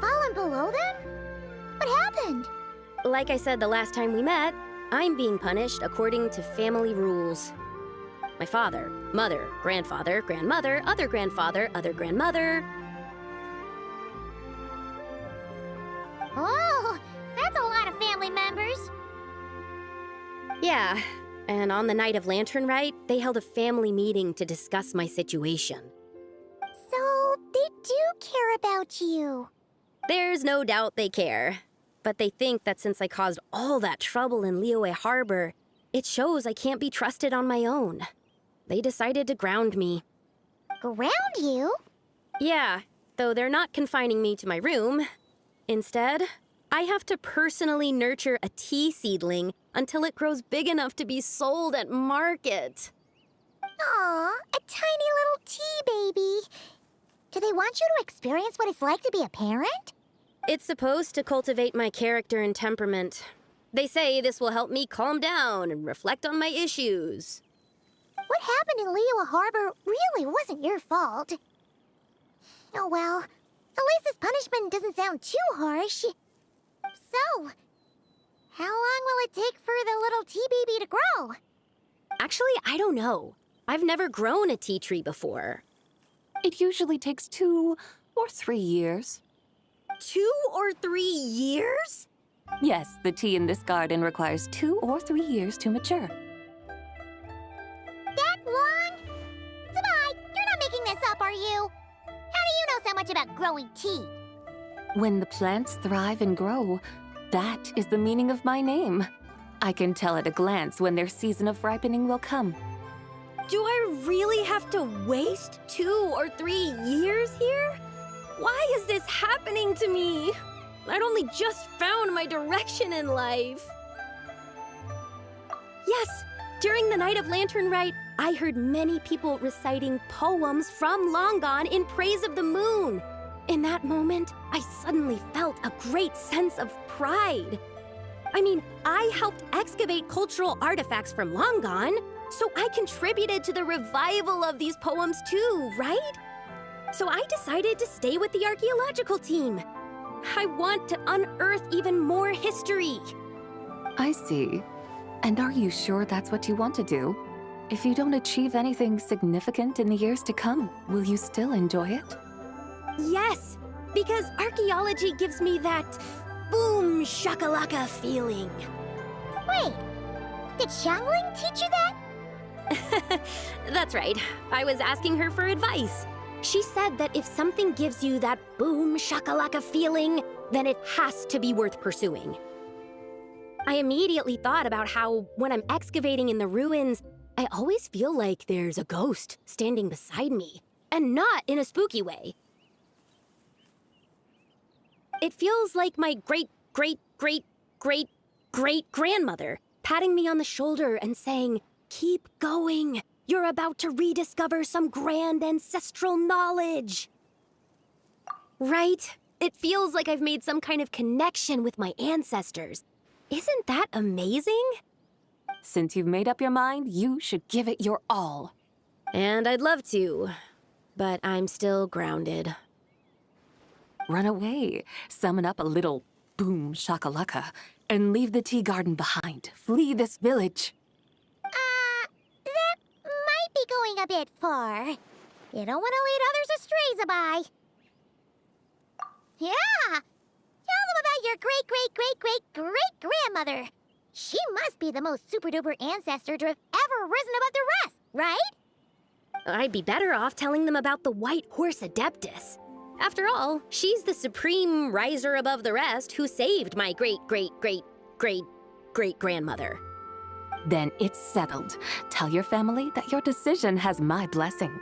Speaker 2: Fallen below them? What happened?
Speaker 11: Like I said the last time we met, I'm being punished according to family rules. My father, mother, grandfather, grandmother, other grandfather, other grandmother.
Speaker 2: Oh, that's a lot of family members.
Speaker 11: Yeah, and on the night of Lantern Rite, they held a family meeting to discuss my situation.
Speaker 2: So, they do care about you.
Speaker 11: There's no doubt they care. But they think that since I caused all that trouble in Liyue Harbor, it shows I can't be trusted on my own. They decided to ground me.
Speaker 2: Ground you?
Speaker 11: Yeah, though they're not confining me to my room. Instead, I have to personally nurture a tea seedling until it grows big enough to be sold at market.
Speaker 2: Aw, a tiny little tea baby. Do they want you to experience what it's like to be a parent?
Speaker 11: It's supposed to cultivate my character and temperament. They say this will help me calm down and reflect on my issues.
Speaker 2: What happened in Liyue Harbor really wasn't your fault. Oh well, at least this punishment doesn't sound too harsh. know. How long will it take for the little tea baby to grow?
Speaker 11: Actually, I don't know. I've never grown a tea tree before.
Speaker 1: It usually takes 2 or 3 years.
Speaker 11: 2 or 3 years?
Speaker 1: Yes, the tea in this garden requires 2 or 3 years to mature.
Speaker 2: That long? Sabai, you're not making this up, are you? How do you know so much about growing tea?
Speaker 1: When the plants thrive and grow, that is the meaning of my name. I can tell at a glance when their season of ripening will come.
Speaker 11: Do I really have to waste 2 or 3 years here? Why is this happening to me? I'd only just found my direction in life. Yes, during the Night of Lantern Rite, I heard many people reciting poems from Long Gone in praise of the moon. In that moment, I suddenly felt a great sense of pride. I mean, I helped excavate cultural artifacts from Long Gone, so I contributed to the revival of these poems too, right? So I decided to stay with the archaeological team. I want to unearth even more history.
Speaker 1: I see. And are you sure that's what you want to do? If you don't achieve anything significant in the years to come, will you still enjoy it?
Speaker 11: Yes, because archaeology gives me that boom shakalaka feeling.
Speaker 2: Wait, did Xiangling teach you that?
Speaker 11: That's right. I was asking her for advice. She said that if something gives you that boom shakalaka feeling, then it has to be worth pursuing. I immediately thought about how when I'm excavating in the ruins, I always feel like there's a ghost standing beside me, and not in a spooky way. It feels like my great-great-great-great-great-grandmother patting me on the shoulder and saying, "Keep going. You're about to rediscover some grand ancestral knowledge." Right? It feels like I've made some kind of connection with my ancestors. Isn't that amazing?
Speaker 1: Since you've made up your mind, you should give it your all.
Speaker 11: And I'd love to, but I'm still grounded.
Speaker 1: Run away, summon up a little boom shakalaka, and leave the tea garden behind. Flee this village.
Speaker 2: That might be going a bit far. You don't want to lead others astray, Zabai. Yeah! Tell them about your great-great-great-great-great-grandmother. She must be the most super-duper ancestor to have ever risen above the rest, right?
Speaker 11: I'd be better off telling them about the White Horse Adeptus. After all, she's the supreme riser above the rest who saved my great-great-great-great-great-grandmother.
Speaker 1: Then it's settled. Tell your family that your decision has my blessing.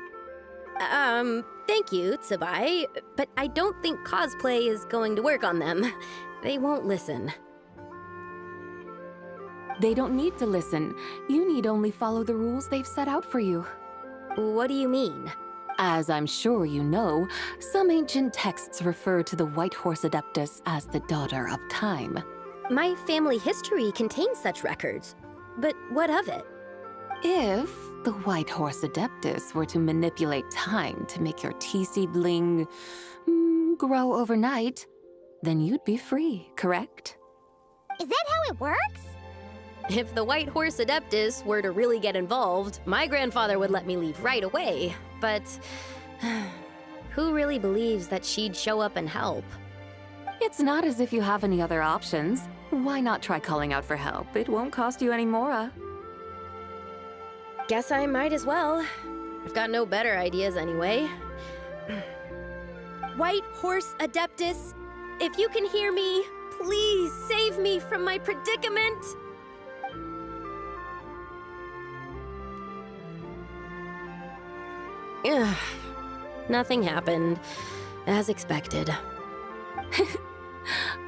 Speaker 11: Thank you, Tsubai, but I don't think cosplay is going to work on them. They won't listen.
Speaker 1: They don't need to listen. You need only follow the rules they've set out for you.
Speaker 11: What do you mean?
Speaker 1: As I'm sure you know, some ancient texts refer to the White Horse Adeptus as the Daughter of Time.
Speaker 11: My family history contains such records. But what of it?
Speaker 1: If the White Horse Adeptus were to manipulate time to make your tea seedling grow overnight, then you'd be free, correct?
Speaker 2: Is that how it works?
Speaker 11: If the White Horse Adeptus were to really get involved, my grandfather would let me leave right away. But who really believes that she'd show up and help?
Speaker 1: It's not as if you have any other options. Why not try calling out for help? It won't cost you any more.
Speaker 11: Guess I might as well. I've got no better ideas anyway. White Horse Adeptus, if you can hear me, please save me from my predicament. Ugh. Nothing happened, as expected.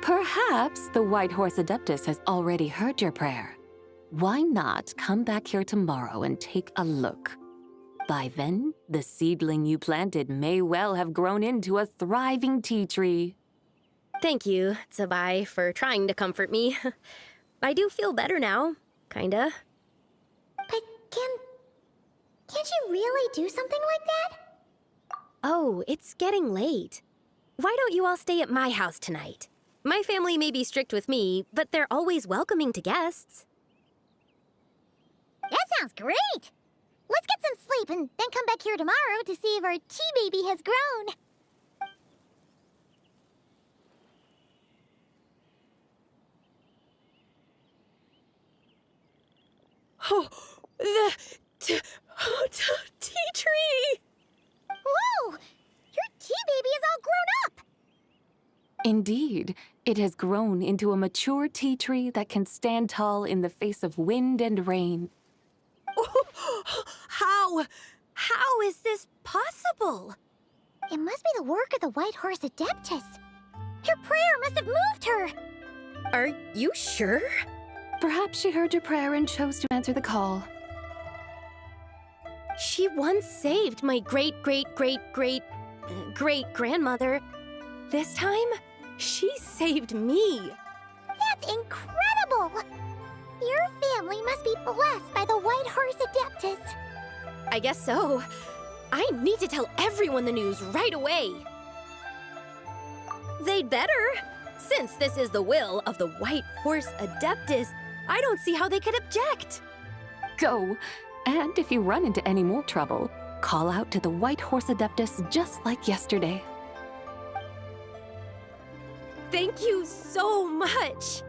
Speaker 1: Perhaps the White Horse Adeptus has already heard your prayer. Why not come back here tomorrow and take a look? By then, the seedling you planted may well have grown into a thriving tea tree.
Speaker 11: Thank you, Tsubai, for trying to comfort me. I do feel better now, kinda.
Speaker 2: But can't you really do something like that?
Speaker 11: Oh, it's getting late. Why don't you all stay at my house tonight? My family may be strict with me, but they're always welcoming to guests.
Speaker 2: That sounds great! Let's get some sleep and then come back here tomorrow to see if our tea baby has grown.
Speaker 11: Oh, the tea tree!
Speaker 2: Whoa! Your tea baby is all grown up!
Speaker 1: Indeed, it has grown into a mature tea tree that can stand tall in the face of wind and rain.
Speaker 11: How is this possible?
Speaker 2: It must be the work of the White Horse Adeptus. Your prayer must have moved her.
Speaker 11: Are you sure?
Speaker 1: Perhaps she heard your prayer and chose to answer the call.
Speaker 11: She once saved my great-great-great-great-great-grandmother. This time, she saved me.
Speaker 2: That's incredible! Your family must be blessed by the White Horse Adeptus.
Speaker 11: I guess so. I need to tell everyone the news right away. They'd better. Since this is the will of the White Horse Adeptus, I don't see how they could object.
Speaker 1: Go! And if you run into any more trouble, call out to the White Horse Adeptus just like yesterday.
Speaker 11: Thank you so much.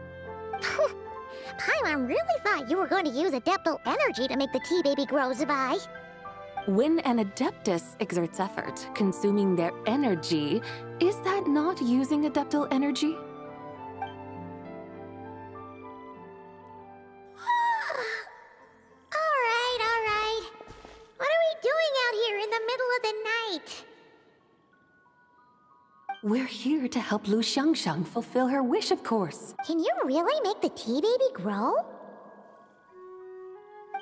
Speaker 2: Paimon really thought you were going to use Adeptal energy to make the tea baby grow, Zabai.
Speaker 1: When an Adeptus exerts effort, consuming their energy, is that not using Adeptal energy?
Speaker 2: All right. What are we doing out here in the middle of the night?
Speaker 1: We're here to help Lu Xiangxiang fulfill her wish, of course.
Speaker 2: Can you really make the tea baby grow?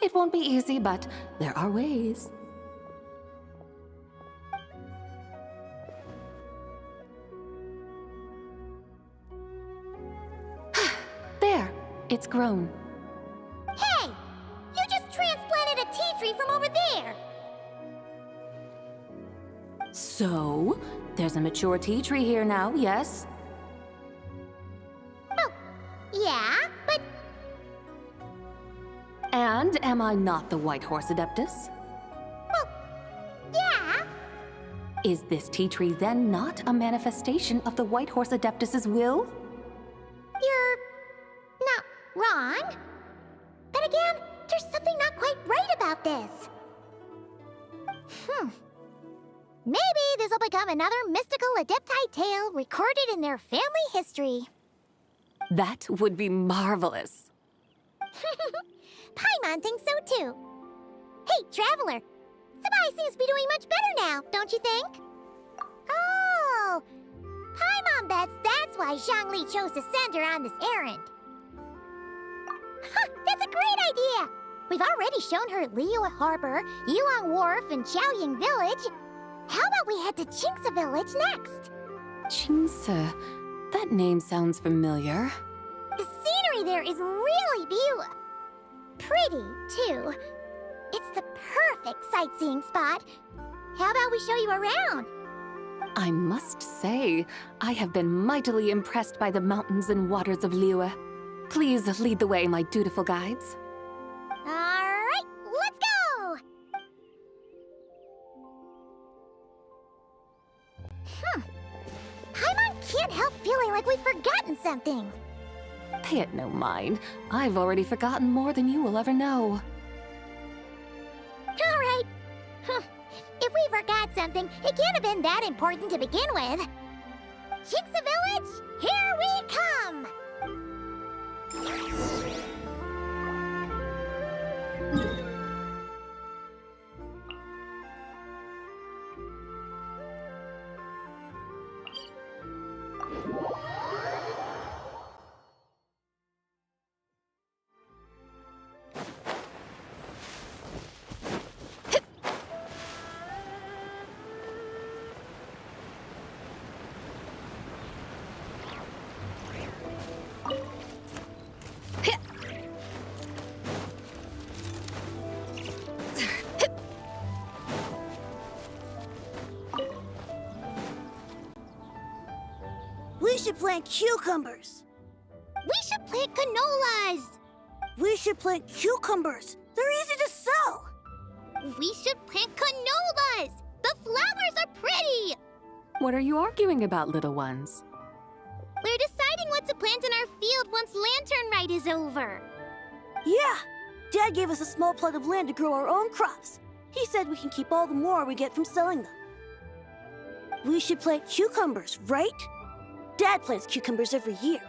Speaker 1: It won't be easy, but there are ways. There, it's grown.
Speaker 2: Hey! You just transplanted a tea tree from over there!
Speaker 1: So, there's a mature tea tree here now, yes?
Speaker 2: Oh, yeah, but...
Speaker 1: And am I not the White Horse Adeptus?
Speaker 2: Well, yeah.
Speaker 1: Is this tea tree then not a manifestation of the White Horse Adeptus's will?
Speaker 2: You're... not wrong. But again, there's something not quite right about this. Maybe this will become another mystical Adepti tale recorded in their family history.
Speaker 1: That would be marvelous.
Speaker 2: Paimon thinks so too. Hey, Traveler! Sabai seems to be doing much better now, don't you think? Oh! Paimon bets that's why Zhongli chose to send her on this errand. That's a great idea! We've already shown her Liyue Harbor, Yilong Wharf, and Xiaoying Village. How about we head to Qingce Village next?
Speaker 1: Qingce. That name sounds familiar.
Speaker 2: The scenery there is really beautiful. Pretty, too. It's the perfect sightseeing spot. How about we show you around?
Speaker 1: I must say, I have been mightily impressed by the mountains and waters of Liyue. Please lead the way, my dutiful guides.
Speaker 2: All right, let's go! Paimon can't help feeling like we've forgotten something.
Speaker 1: Pay it no mind. I've already forgotten more than you will ever know.
Speaker 2: All right. If we forgot something, it can't have been that important to begin with. Qingce Village, here we come! plant cucumbers. We should plant canolas. We should plant cucumbers. They're easy to sell. We should plant canolas. The flowers are pretty.
Speaker 1: What are you arguing about, little ones?
Speaker 2: We're deciding what to plant in our field once Lantern Rite is over. Yeah. Dad gave us a small plot of land to grow our own crops. He said we can keep all the more we get from selling them. We should plant cucumbers, right? Dad plants cucumbers every year.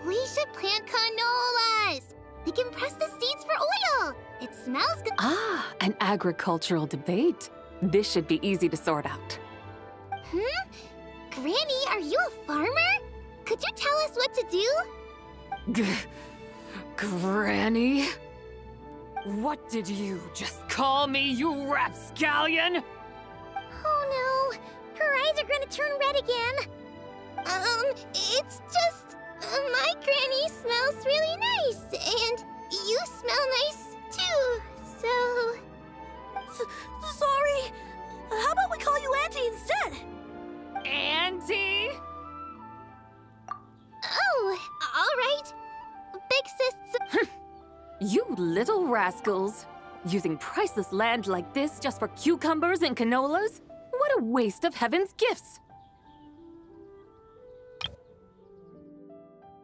Speaker 2: We should plant canolas. We can press the seeds for oil. It smells good.
Speaker 1: Ah, an agricultural debate. This should be easy to sort out.
Speaker 2: Granny, are you a farmer? Could you tell us what to do?
Speaker 1: Granny? What did you just call me, you rapscallion?
Speaker 2: Oh no, her eyes are gonna turn red again. It's just, my granny smells really nice, and you smell nice too, so... Sorry. How about we call you Auntie instead?
Speaker 1: Auntie?
Speaker 2: Oh, all right. Big sis...
Speaker 1: You little rascals. Using priceless land like this just for cucumbers and canolas? What a waste of heaven's gifts.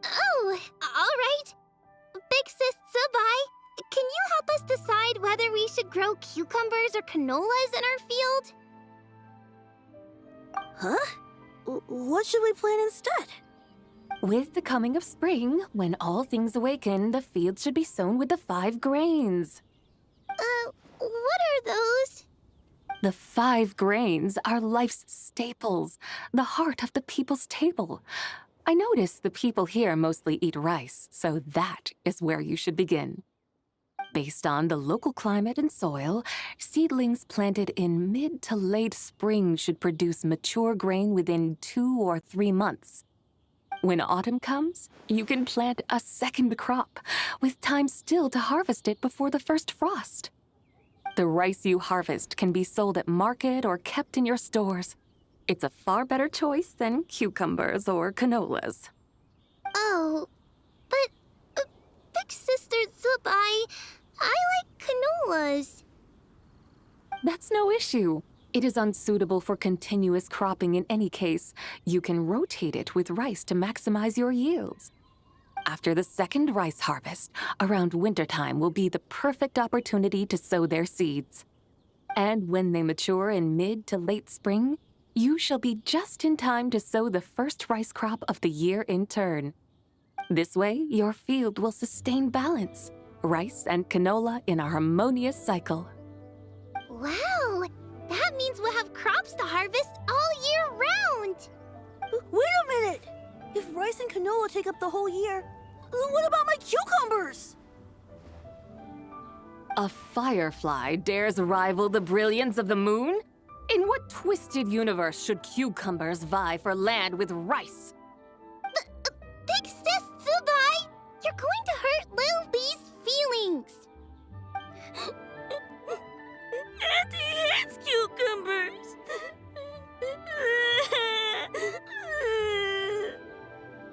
Speaker 2: Oh, all right. Big sis Sabai, can you help us decide whether we should grow cucumbers or canolas in our field? Huh? What should we plant instead?
Speaker 1: With the coming of spring, when all things awaken, the field should be sown with the 5 grains.
Speaker 2: What are those?
Speaker 1: The 5 grains are life's staples, the heart of the people's table. I notice the people here mostly eat rice, so that is where you should begin. Based on the local climate and soil, seedlings planted in mid to late spring should produce mature grain within 2 or 3 months. When autumn comes, you can plant a second crop, with time still to harvest it before the first frost. The rice you harvest can be sold at market or kept in your stores. It's a far better choice than cucumbers or canolas.
Speaker 2: Oh, but Big Sister Sabai, I like canolas.
Speaker 1: That's no issue. It is unsuitable for continuous cropping in any case. You can rotate it with rice to maximize your yields. After the second rice harvest, around wintertime will be the perfect opportunity to sow their seeds. And when they mature in mid to late spring, you shall be just in time to sow the first rice crop of the year in turn. This way, your field will sustain balance, rice and canola in a harmonious cycle.
Speaker 2: Wow, that means we'll have crops to harvest all year round. Wait a minute! If rice and canola take up the whole year, what about my cucumbers?
Speaker 1: A firefly dares rival the brilliance of the moon? In what twisted universe should cucumbers vie for land with rice?
Speaker 2: Big Sis Sabai, you're going to hurt Lil Bee's feelings. Auntie hates cucumbers.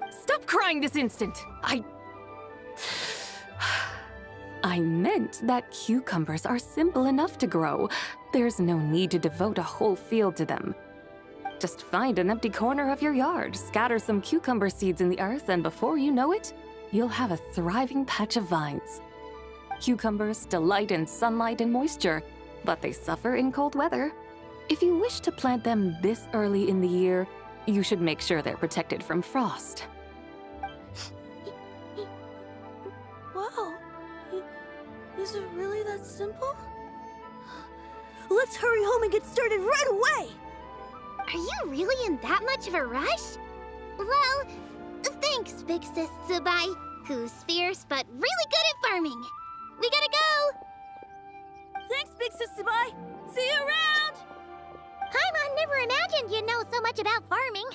Speaker 1: Stop crying this instant! I meant that cucumbers are simple enough to grow. There's no need to devote a whole field to them. Just find an empty corner of your yard, scatter some cucumber seeds in the earth, and before you know it, you'll have a thriving patch of vines. Cucumbers delight in sunlight and moisture, but they suffer in cold weather. If you wish to plant them this early in the year, you should make sure they're protected from frost.
Speaker 2: Wow. Is it really that simple? Let's hurry home and get started right away! Are you really in that much of a rush? Well, thanks, Big Sis Sabai, who's fierce but really good at farming. We gotta go! Thanks, Big Sis Sabai! See you around! Paimon never imagined you'd know so much about farming.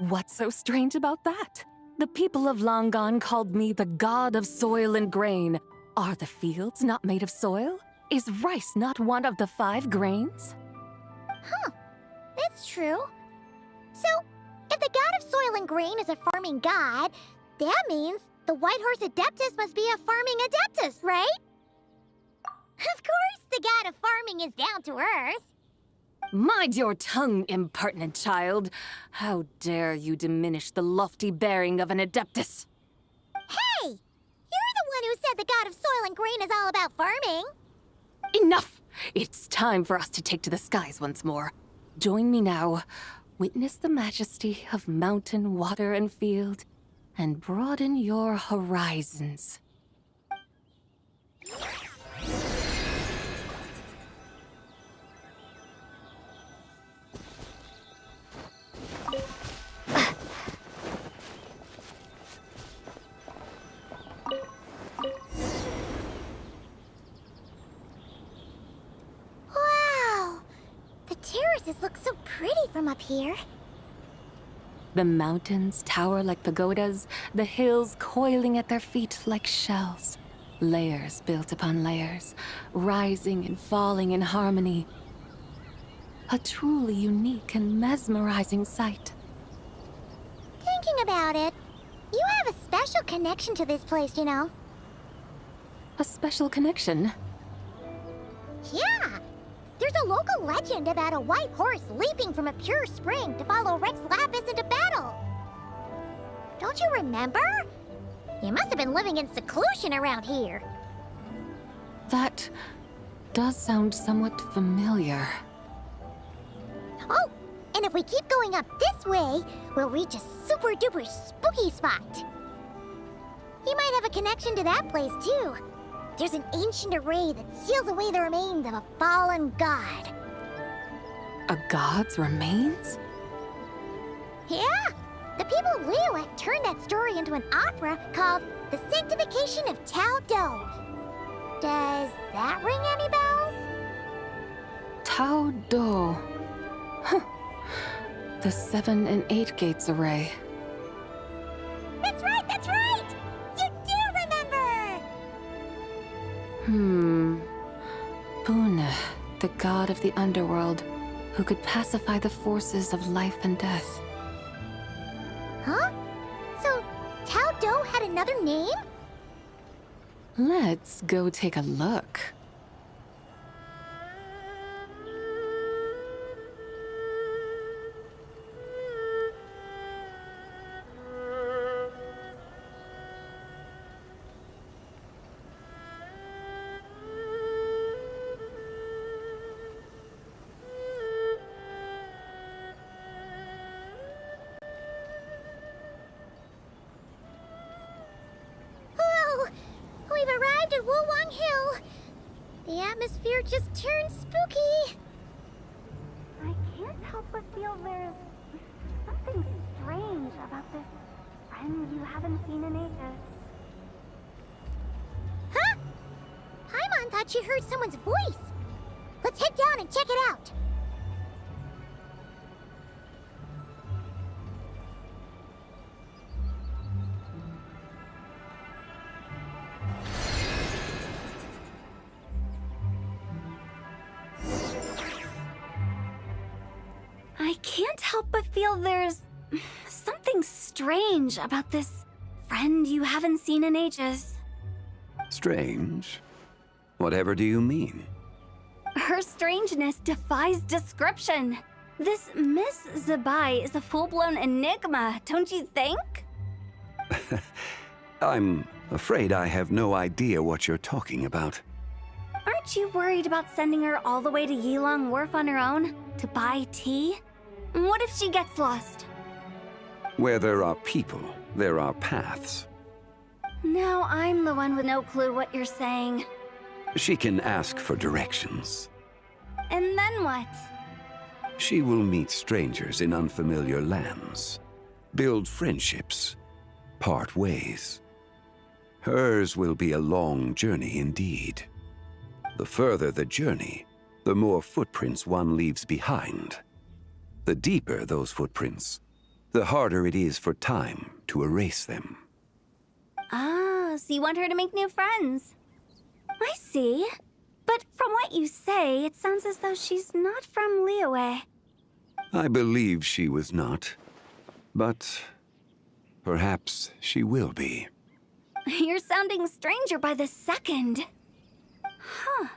Speaker 1: What's so strange about that? The people of Longon called me the god of soil and grain. Are the fields not made of soil? Is rice not one of the 5 grains?
Speaker 2: Huh, that's true. So, if the god of soil soil and grain is a farming god, that means the White Horse Adeptus must be a farming adeptus, right? Of course, the god of farming is down to earth.
Speaker 1: Mind your tongue, impertinent child. How dare you diminish the lofty bearing of an adeptus?
Speaker 2: Hey! You're the one who said the god of soil and grain is all about farming.
Speaker 1: Enough! It's time for us to take to the skies once more. Join me now. Witness the majesty of mountain, water, and field, and broaden your horizons.
Speaker 2: Wow! The terraces look so pretty from up here.
Speaker 1: The mountains tower like pagodas, the hills coiling at their feet like shells. Layers built upon layers, rising and falling in harmony. A truly unique and mesmerizing sight.
Speaker 2: Thinking about it, you have a special connection to this place, you know.
Speaker 1: A special connection?
Speaker 2: Yeah! There's a local legend about a white horse leaping from a pure spring to follow Rex Lapis into battle. Don't you remember? You must have been living in seclusion around here.
Speaker 1: That does sound somewhat familiar.
Speaker 2: Oh, and if we keep going up this way, we'll reach a super-duper spooky spot. You might have a connection to that place, too. There's an ancient array that seals away the remains of a fallen god.
Speaker 1: A god's remains?
Speaker 2: Yeah! The people of Liyue turned that story into an opera called The Sanctification of Tao Do. Does that ring any bells?
Speaker 1: Tao Do. Huh. The 7 and 8 gates array.
Speaker 2: That's right, that's right! You do remember!
Speaker 1: Bune, the god of the underworld, who could pacify the forces of life and death.
Speaker 2: Huh? So, Tao Do had another name?
Speaker 1: Let's go take a look.
Speaker 2: Whoa! We've arrived at Wulwang Hill. The atmosphere just turned spooky. I can't help but feel there's something strange about this friend you haven't seen in ages. Huh? Paimon thought she heard someone's voice. Let's head down and check it out.
Speaker 10: I can't help but feel there's something strange about this friend you haven't seen in ages.
Speaker 3: Strange? Whatever do you mean?
Speaker 10: Her strangeness defies description. This Miss Zabai is a full-blown enigma, don't you think?
Speaker 3: I'm afraid I have no idea what you're talking about.
Speaker 10: Aren't you worried about sending her all the way to Yilong Wharf on her own to buy tea? What if she gets lost?
Speaker 3: Where there are people, there are paths.
Speaker 10: Now I'm the one with no clue what you're saying.
Speaker 3: She can ask for directions.
Speaker 10: And then what?
Speaker 3: She will meet strangers in unfamiliar lands, build friendships, part ways. Hers will be a long journey indeed. The further the journey, the more footprints one leaves behind. The deeper those footprints, the harder it is for time to erase them.
Speaker 10: Ah, so you want her to make new friends. I see. But from what you say, it sounds as though she's not from Liyue.
Speaker 3: I believe she was not, but Perhaps she will be.
Speaker 10: You're sounding stranger by the second. Huh.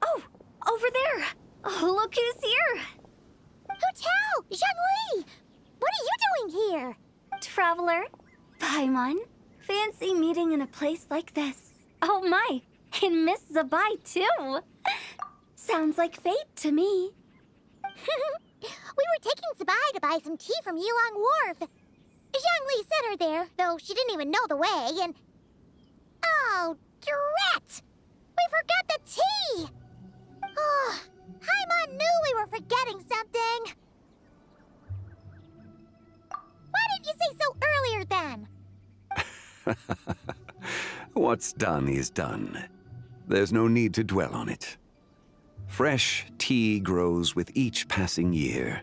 Speaker 10: Oh, over there. Oh, look who's here.
Speaker 2: Hu-Tao! Zhongli! What are you doing here?
Speaker 10: Traveler. Paimon. Fancy meeting in a place like this. Oh my, and Miss Zabai too. Sounds like fate to me.
Speaker 2: We were taking Zabai to buy some tea from Yulong Wharf. Zhongli sent her there, though she didn't even know the way, and... Oh, drat! We forgot the tea! Oh, Paimon knew we were forgetting something. Why didn't you say so earlier then?
Speaker 3: What's done is done. There's no need to dwell on it. Fresh tea grows with each passing year.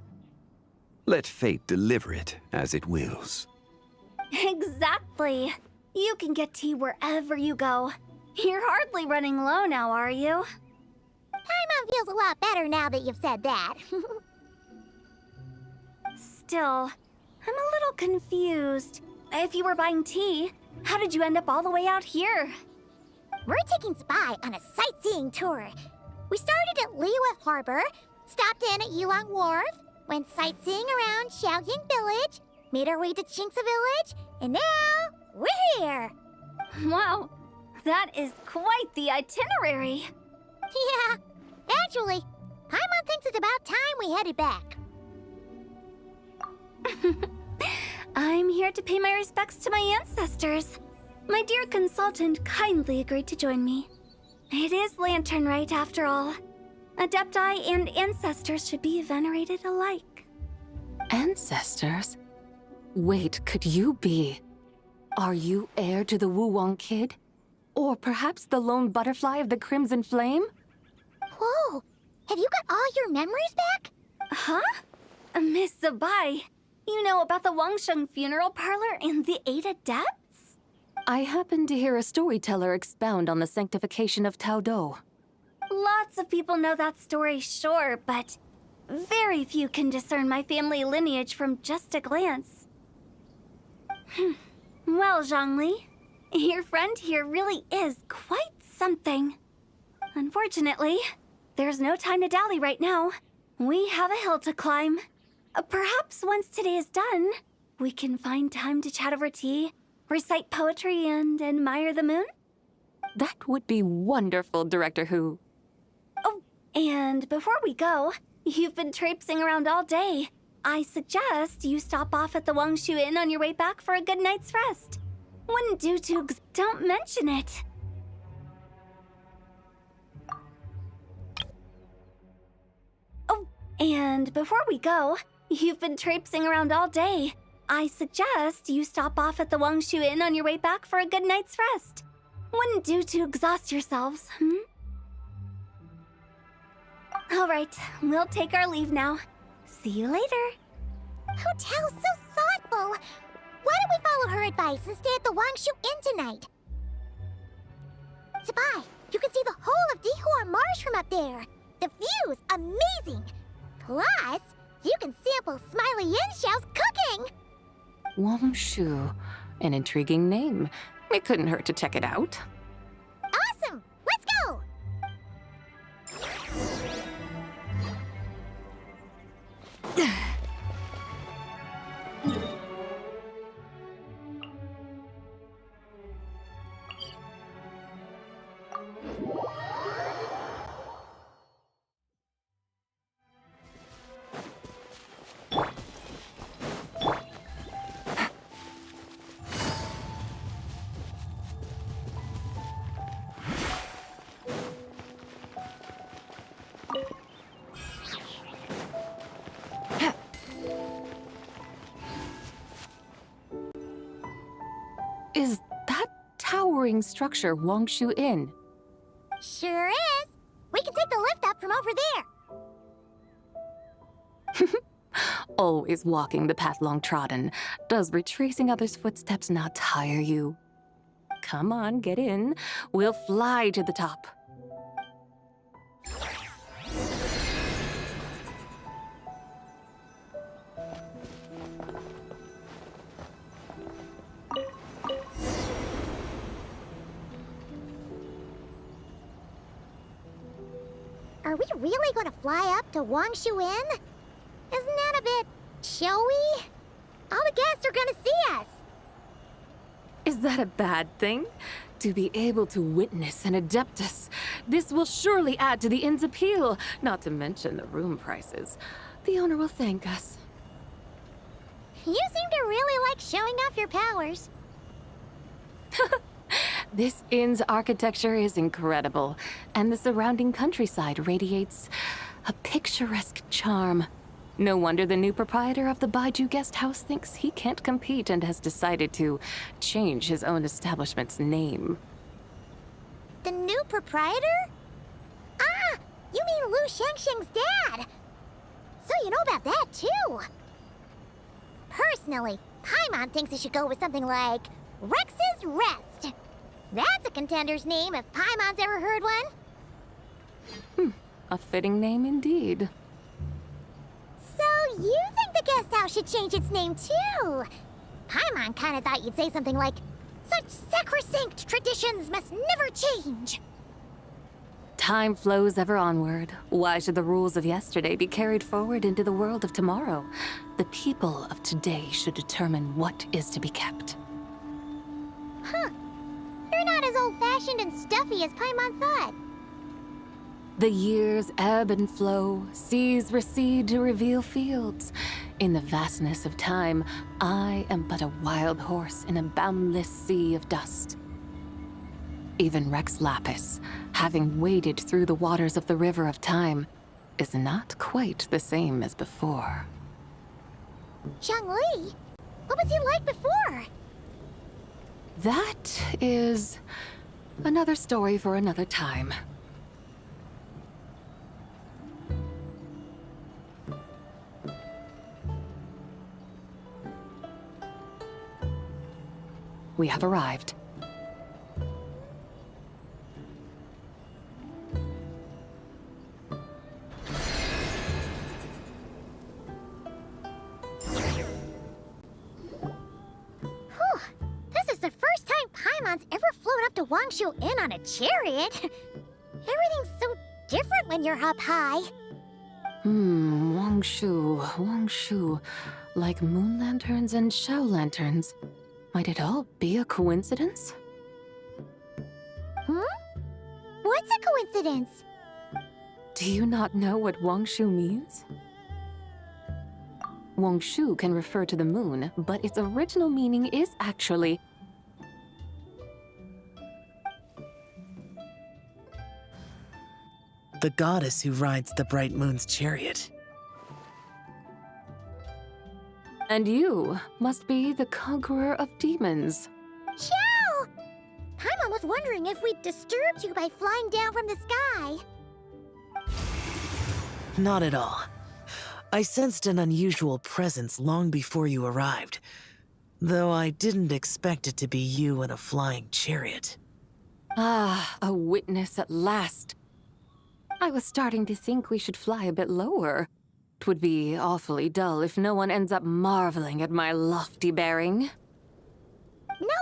Speaker 3: Let fate deliver it as it wills.
Speaker 10: Exactly. You can get tea wherever you go. You're hardly running low now, are you?
Speaker 2: Paimon feels a lot better now that you've said that.
Speaker 10: Still, I'm a little confused. If you were buying tea, how did you end up all the way out here?
Speaker 2: We're taking Zabai on a sightseeing tour. We started at Liyue Harbor, stopped in at Yulong Wharf, went sightseeing around Xiaoying Village, made our way to Qingce Village, and now we're here.
Speaker 10: Wow, that is quite the itinerary.
Speaker 2: Yeah, actually, Paimon thinks it's about time we headed back.
Speaker 10: I'm here to pay my respects to my ancestors. My dear consultant kindly agreed to join me. It is Lantern Rite, after all. Adepti and ancestors should be venerated alike.
Speaker 1: Ancestors? Wait, could you be? Are you heir to the Wu-Wong kid? Or perhaps the lone butterfly of the Crimson Flame?
Speaker 2: Whoa, have you got all your memories back?
Speaker 10: Huh? Miss Zabai, you know about the Wangsheng funeral parlor and the 8 adepts?
Speaker 1: I happened to hear a storyteller expound on the sanctification of Taodo.
Speaker 10: Lots of people know that story, sure, but very few can discern my family lineage from just a glance. Well, Zhongli, your friend here really is quite something. Unfortunately, there's no time to dally right now. We have a hill to climb. Perhaps once today is done, we can find time to chat over tea, recite poetry, and admire the moon?
Speaker 1: That would be wonderful, Director Hu.
Speaker 10: Oh, and before we go, you've been traipsing around all day. I suggest you stop off at the Wangshu Inn on your way back for a good night's rest. Wouldn't do to don't mention it. Oh, and before we go, you've been traipsing around all day. I suggest you stop off at the Wangshu Inn on your way back for a good night's rest. Wouldn't do to exhaust yourselves, All right, we'll take our leave now. See you later.
Speaker 2: Hu-Tao's so thoughtful. Why don't we follow her advice and stay at the Wangshu Inn tonight? Zabai, you can see the whole of Dihua Marsh from up there. The view's amazing. Plus, you can sample Smiley Yin-Xiao's cooking.
Speaker 1: Wangshu, an intriguing name. It couldn't hurt to check it out.
Speaker 2: Awesome! Let's go!
Speaker 1: Is that towering structure Wangshu Inn?
Speaker 2: Sure is. We can take the lift up from over there.
Speaker 1: Always walking the path long trodden. Does retracing others' footsteps not tire you? Come on, get in. We'll fly to the top.
Speaker 2: Are we really gonna fly up to Wangshu Inn? Isn't that a bit showy? All the guests are gonna see us.
Speaker 1: Is that a bad thing? To be able to witness an Adeptus. This will surely add to the inn's appeal, not to mention the room prices. The owner will thank us.
Speaker 2: You seem to really like showing off your powers.
Speaker 1: This inn's architecture is incredible, and the surrounding countryside radiates a picturesque charm. No wonder the new proprietor of the Baiju guest house thinks he can't compete and has decided to change his own establishment's name.
Speaker 2: The new proprietor? Ah, you mean Lu Shengsheng's dad. So you know about that, too. Personally, Paimon thinks it should go with something like Rex's Rest. That's a contender's name if Paimon's ever heard one.
Speaker 1: A fitting name indeed.
Speaker 2: So you think the guest house should change its name, too? Paimon kinda thought you'd say something like, such sacrosanct traditions must never change.
Speaker 1: Time flows ever onward. Why should the rules of yesterday be carried forward into the world of tomorrow? The people of today should determine what is to be kept.
Speaker 2: Huh. You're not as old-fashioned and stuffy as Paimon thought.
Speaker 1: The years ebb and flow, seas recede to reveal fields. In the vastness of time, I am but a wild horse in a boundless sea of dust. Even Rex Lapis, having waded through the waters of the river of time, is not quite the same as before.
Speaker 2: Zhongli? What was he like before?
Speaker 1: That is another story for another time. We have arrived.
Speaker 2: This is the first time Paimon's ever flown up to Wangshu Inn on a chariot. Everything's so different when you're up high.
Speaker 1: Wangshu. Like moon lanterns and shell lanterns. Might it all be a coincidence?
Speaker 2: What's a coincidence?
Speaker 1: Do you not know what Wangshu means? Wangshu can refer to the moon, but its original meaning is actually
Speaker 12: the goddess who rides the bright moon's chariot.
Speaker 1: And you must be the conqueror of demons.
Speaker 2: Xiao! Paimon was wondering if we'd disturbed you by flying down from the sky.
Speaker 12: Not at all. I sensed an unusual presence long before you arrived, though I didn't expect it to be you in a flying chariot.
Speaker 1: Ah, a witness at last. I was starting to think we should fly a bit lower. It would be awfully dull if no one ends up marveling at my lofty bearing.
Speaker 2: No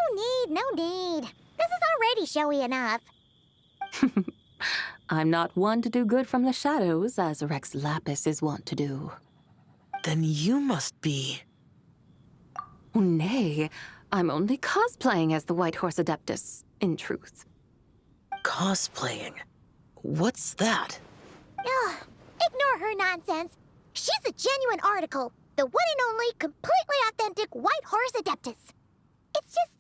Speaker 2: need. This is already showy enough.
Speaker 1: I'm not one to do good from the shadows, as Rex Lapis is wont to do.
Speaker 12: Then you must be...
Speaker 1: Nay, I'm only cosplaying as the White Horse Adeptus, in truth.
Speaker 12: Cosplaying? What's that?
Speaker 2: Ugh, ignore her nonsense. She's a genuine article. The one and only, completely authentic White Horse Adeptus. It's just...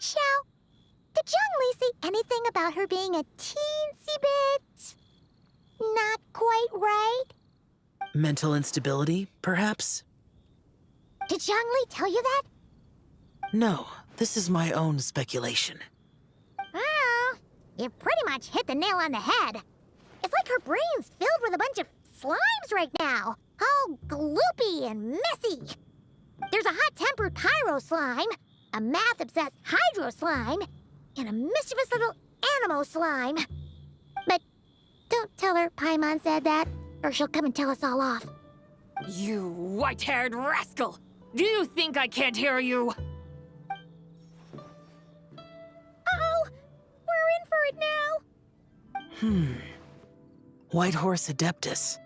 Speaker 2: Xiao, did Zhongli say anything about her being a teensy bit... not quite right?
Speaker 12: Mental instability, perhaps?
Speaker 2: Did Zhongli tell you that?
Speaker 12: No, this is my own speculation.
Speaker 2: Well, you pretty much hit the nail on the head. It's like her brain's filled with a bunch of slimes right now. All gloopy and messy. There's a hot-tempered pyro slime, a math-obsessed hydro slime, and a mischievous little animo slime. But don't tell her Paimon said that, or she'll come and tell us all off.
Speaker 1: You white-haired rascal! Do you think I can't hear you?
Speaker 2: Uh-oh! We're in for it now!
Speaker 12: White Horse Adeptus,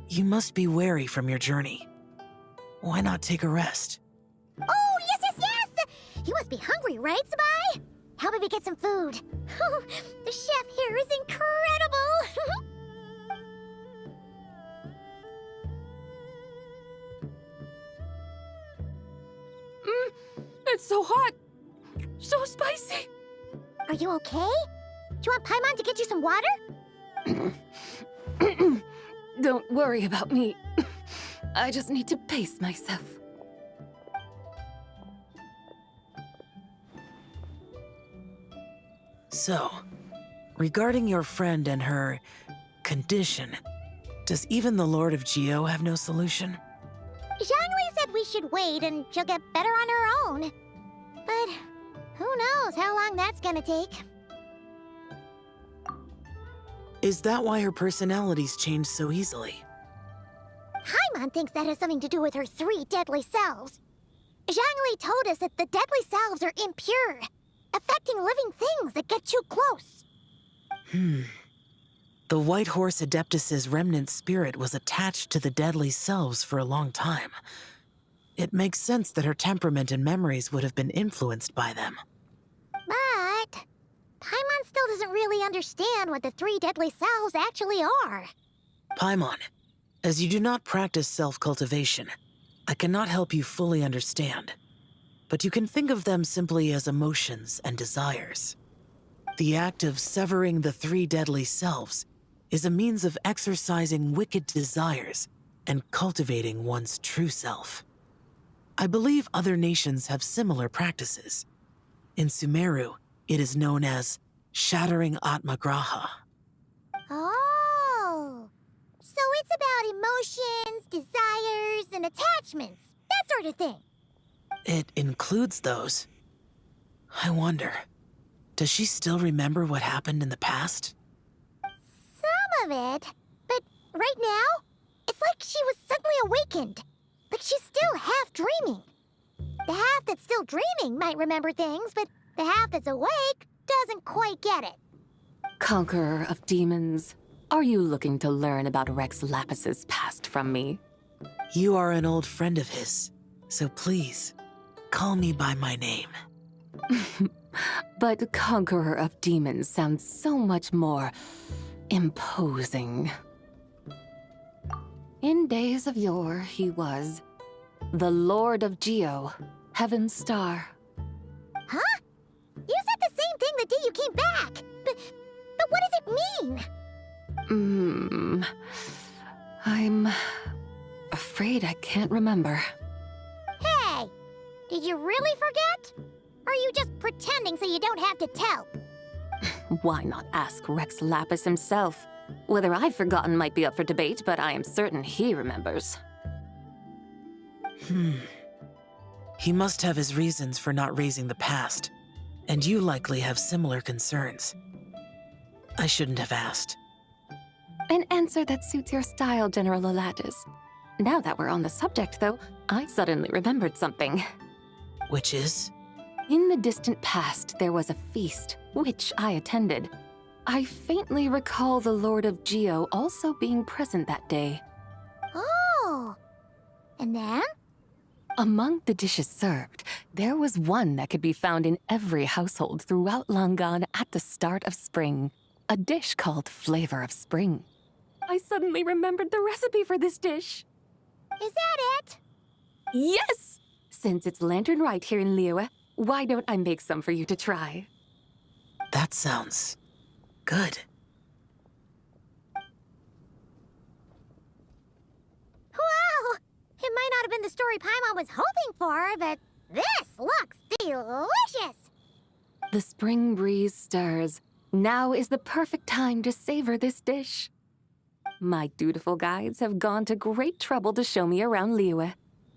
Speaker 12: you must be weary from your journey. Why not take a rest?
Speaker 2: Oh, yes, yes, yes! You must be hungry, right, Sabai? How about we get some food? The chef here is incredible!
Speaker 1: It's so hot! So spicy!
Speaker 2: Are you okay? Do you want Paimon to get you some water?
Speaker 1: Don't worry about me. I just need to pace myself.
Speaker 12: So, regarding your friend and her condition, does even the Lord of Geo have no solution?
Speaker 2: Zhangli said we should wait and she'll get better on her own. But who knows how long that's gonna take.
Speaker 12: Is that why her personalities change so easily?
Speaker 2: Paimon thinks that has something to do with her 3 deadly selves. Zhangli told us that the deadly selves are impure, affecting living things that get too close.
Speaker 12: The White Horse Adeptus's remnant spirit was attached to the deadly selves for a long time. It makes sense that her temperament and memories would have been influenced by them.
Speaker 2: But Paimon still doesn't really understand what the 3 deadly selves actually are.
Speaker 12: Paimon, as you do not practice self-cultivation, I cannot help you fully understand. But you can think of them simply as emotions and desires. The act of severing the 3 deadly selves is a means of exercising wicked desires and cultivating one's true self. I believe other nations have similar practices. In Sumeru, it is known as shattering Atmagraha.
Speaker 2: Oh, so it's about emotions, desires, and attachments, that sort of thing.
Speaker 12: It includes those. I wonder, does she still remember what happened in the past?
Speaker 2: Some of it, but right now, it's like she was suddenly awakened. Like she's still half dreaming. The half that's still dreaming might remember things, but the half that's awake doesn't quite get it.
Speaker 1: Conqueror of demons, are you looking to learn about Rex Lapis's past from me?
Speaker 12: You are an old friend of his, so please, call me by my name.
Speaker 1: But Conqueror of Demons sounds so much more imposing. In days of yore, he was the Lord of Geo, Heaven's Star.
Speaker 2: Huh? You said the same thing the day you came back. But what does it mean?
Speaker 1: I'm afraid I can't remember.
Speaker 2: Hey, did you really forget? Or are you just pretending so you don't have to tell?
Speaker 1: Why not ask Rex Lapis himself? Whether I've forgotten might be up for debate, but I am certain he remembers.
Speaker 12: He must have his reasons for not raising the past, and you likely have similar concerns. I shouldn't have asked.
Speaker 1: An answer that suits your style, General Elatis. Now that we're on the subject, though, I suddenly remembered something.
Speaker 12: Which is?
Speaker 1: In the distant past, there was a feast, which I attended. I faintly recall the Lord of Geo also being present that day.
Speaker 2: Oh. And then?
Speaker 1: Among the dishes served, there was one that could be found in every household throughout Langan at the start of spring. A dish called Flavor of Spring. I suddenly remembered the recipe for this dish.
Speaker 2: Is that it?
Speaker 1: Yes! Since it's Lantern right here in Liyue, why don't I make some for you to try?
Speaker 12: That sounds good.
Speaker 2: Wow! It might not have been the story Paimon was hoping for, but this looks delicious!
Speaker 1: The spring breeze stirs. Now is the perfect time to savor this dish. My dutiful guides have gone to great trouble to show me around Liyue.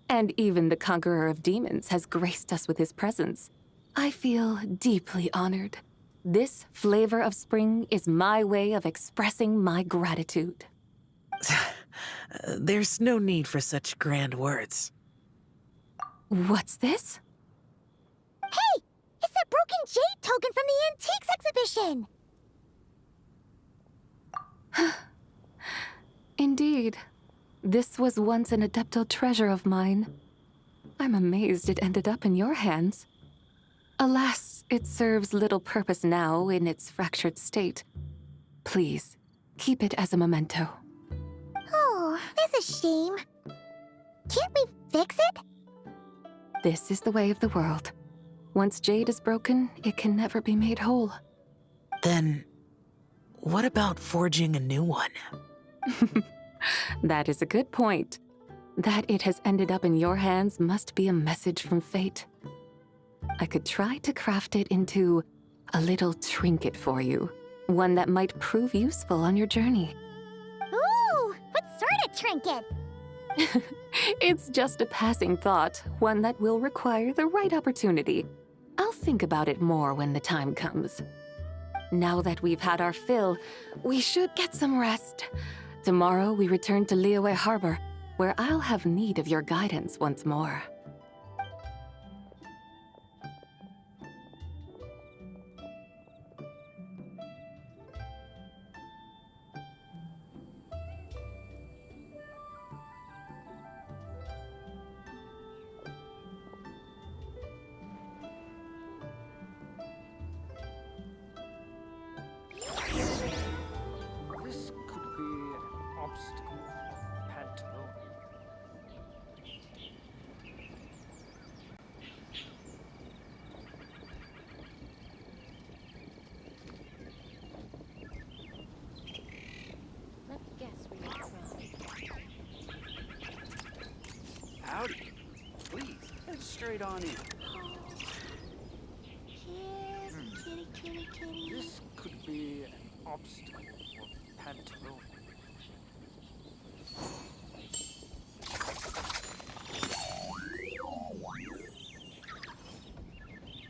Speaker 1: And even the Conqueror of Demons has graced us with his presence. I feel deeply honored. This Flavor of Spring is my way of expressing my gratitude.
Speaker 12: There's no need for such grand words.
Speaker 1: What's this?
Speaker 2: Hey! It's that broken jade token from the antiques exhibition!
Speaker 1: Indeed. This was once an Adeptal treasure of mine. I'm amazed it ended up in your hands. Alas, it serves little purpose now in its fractured state. Please, keep it as a memento.
Speaker 2: Oh, that's a shame. Can't we fix it?
Speaker 1: This is the way of the world. Once jade is broken, it can never be made whole.
Speaker 12: Then, what about forging a new one?
Speaker 1: That is a good point. That it has ended up in your hands must be a message from fate. I could try to craft it into a little trinket for you. One that might prove useful on your journey.
Speaker 2: Ooh, what sort of trinket?
Speaker 1: It's just a passing thought, one that will require the right opportunity. I'll think about it more when the time comes. Now that we've had our fill, we should get some rest. Tomorrow we return to Liyue Harbor, where I'll have need of your guidance once more.
Speaker 13: This could be an obstacle. Pantaloon.
Speaker 11: Let me guess where you're from.
Speaker 5: Howdy. Please, head straight on in.
Speaker 2: Kitty, kitty, kitty.
Speaker 13: This could be an obstacle or pantaloon.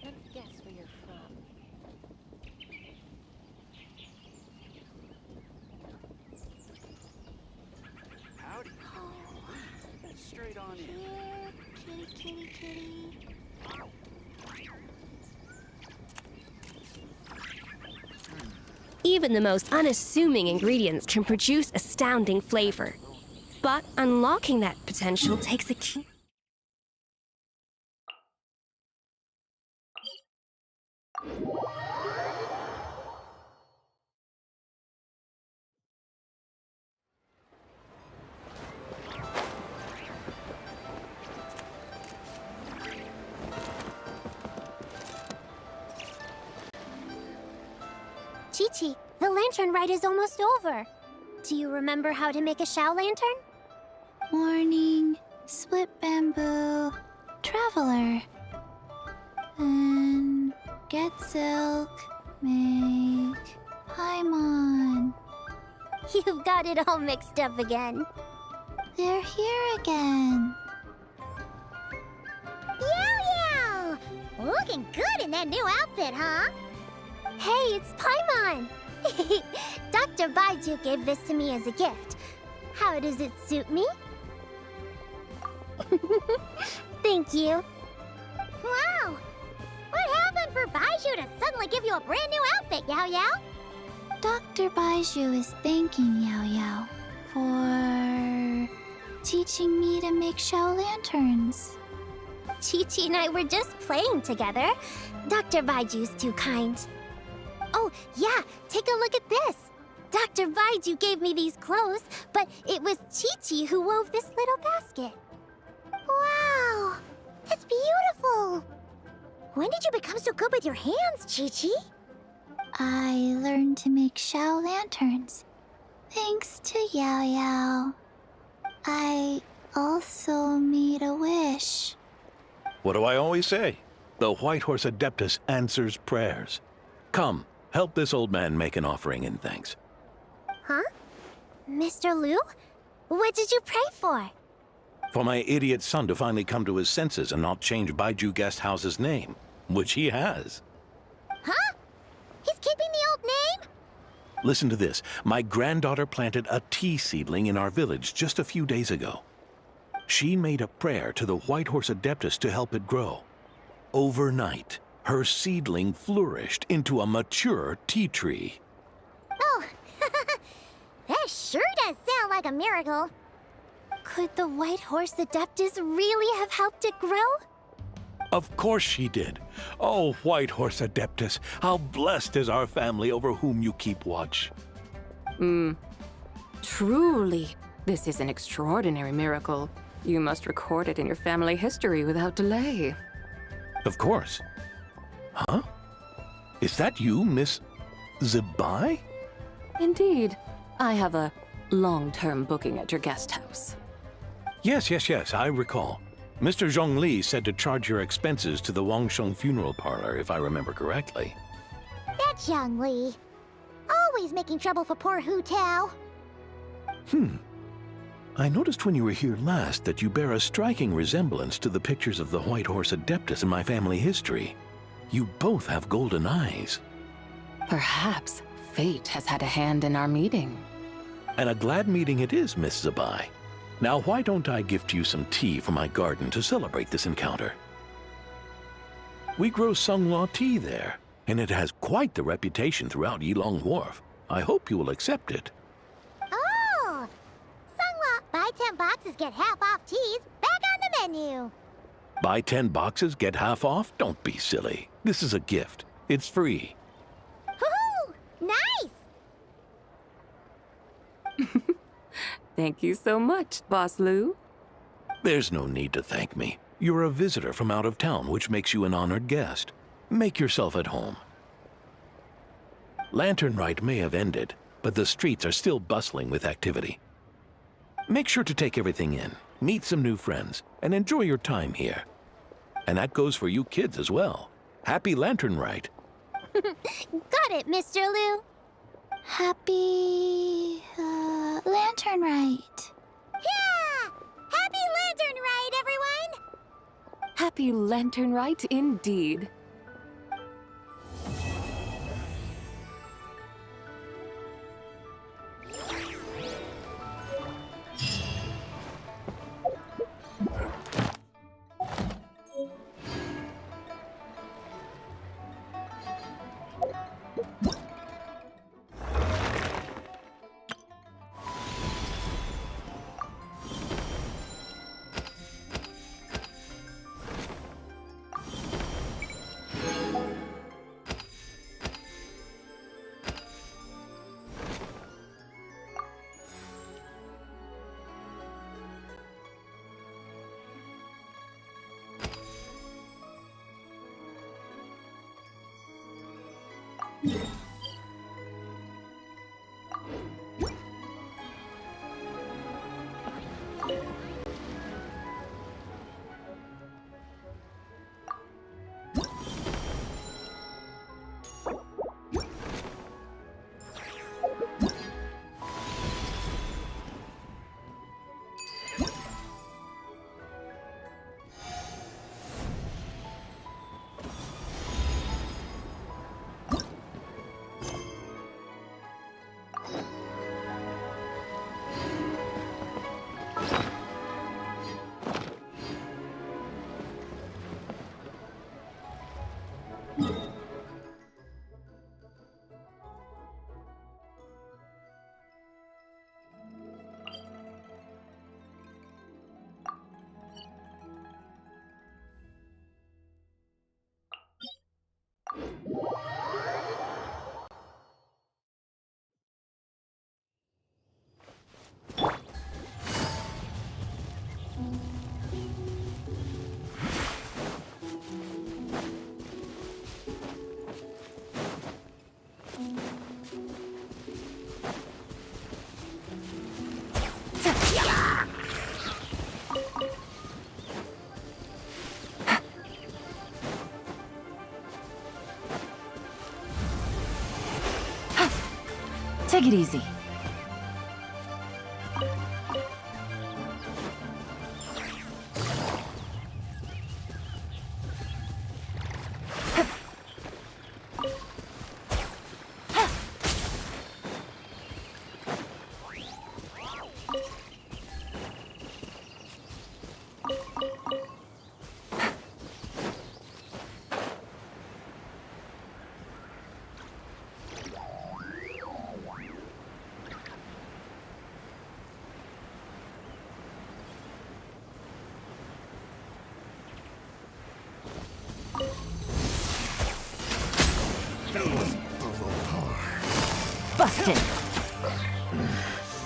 Speaker 11: Let me guess where you're from.
Speaker 5: Howdy. Head straight on in.
Speaker 2: Kitty, kitty, kitty.
Speaker 14: Even the most unassuming ingredients can produce astounding flavor. But unlocking that potential takes a key.
Speaker 2: Chi-Chi, the lantern ride is almost over. Do you remember how to make a Shao lantern?
Speaker 10: Morning, split bamboo, traveler. And get silk, make Paimon.
Speaker 2: You've got it all mixed up again.
Speaker 10: They're here again.
Speaker 2: Yow! Looking good in that new outfit, huh? Hey, it's Paimon! Dr. Baiju gave this to me as a gift. How does it suit me? Thank you. Wow! What happened for Baiju to suddenly give you a brand new outfit, Yao Yao?
Speaker 10: Dr. Baiju is thanking Yao Yao for teaching me to make Shao lanterns.
Speaker 2: Chi-Chi and I were just playing together. Dr. Baiju's too kind. Oh, yeah, take a look at this. Dr. Baiju gave me these clothes, but it was Chi-Chi who wove this little basket. Wow, that's beautiful. When did you become so good with your hands, Chi-Chi?
Speaker 10: I learned to make Shao lanterns, thanks to Yao Yao. I also made a wish.
Speaker 15: What do I always say? The White Horse Adeptus answers prayers. Come, help this old man make an offering in thanks.
Speaker 2: Huh? Mr. Liu? What did you pray for?
Speaker 15: For my idiot son to finally come to his senses and not change Baiju Guest House's name, which he has.
Speaker 2: Huh? He's keeping the old name?
Speaker 15: Listen to this. My granddaughter planted a tea seedling in our village just a few days ago. She made a prayer to the White Horse Adeptus to help it grow. Overnight, her seedling flourished into a mature tea tree.
Speaker 2: Oh, that sure does sound like a miracle. Could the White Horse Adeptus really have helped it grow?
Speaker 15: Of course she did. Oh, White Horse Adeptus, how blessed is our family over whom you keep watch.
Speaker 1: Truly, this is an extraordinary miracle. You must record it in your family history without delay.
Speaker 15: Of course. Huh? Is that you, Miss Zibai?
Speaker 1: Indeed. I have a long-term booking at your guest house.
Speaker 15: Yes, I recall. Mr. Zhongli said to charge your expenses to the Wangsheng funeral parlor, if I remember correctly.
Speaker 2: That's Young Li. Always making trouble for poor Hu Tao.
Speaker 15: I noticed when you were here last that you bear a striking resemblance to the pictures of the White Horse Adeptus in my family history. You both have golden eyes.
Speaker 1: Perhaps fate has had a hand in our meeting.
Speaker 15: And a glad meeting it is, Miss Zibai. Now, why don't I gift you some tea from my garden to celebrate this encounter? We grow Sunglaw tea there, and it has quite the reputation throughout Yilong Wharf. I hope you will accept it.
Speaker 2: Oh! Sunglaw, buy 10 boxes, get half off teas. Back on the menu.
Speaker 15: Buy 10 boxes, get half off? Don't be silly. This is a gift. It's free.
Speaker 2: Woohoo! Nice!
Speaker 1: Thank you so much, Boss Lu.
Speaker 15: There's no need to thank me. You're a visitor from out of town, which makes you an honored guest. Make yourself at home. Lantern Rite may have ended, but the streets are still bustling with activity. Make sure to take everything in, meet some new friends, and enjoy your time here. And that goes for you kids as well. Happy Lantern Rite.
Speaker 2: Got it, Mr. Lu. Happy... Lantern Rite. Yeah! Happy Lantern Rite, everyone!
Speaker 1: Happy Lantern Rite indeed. Take it easy.
Speaker 4: Busted.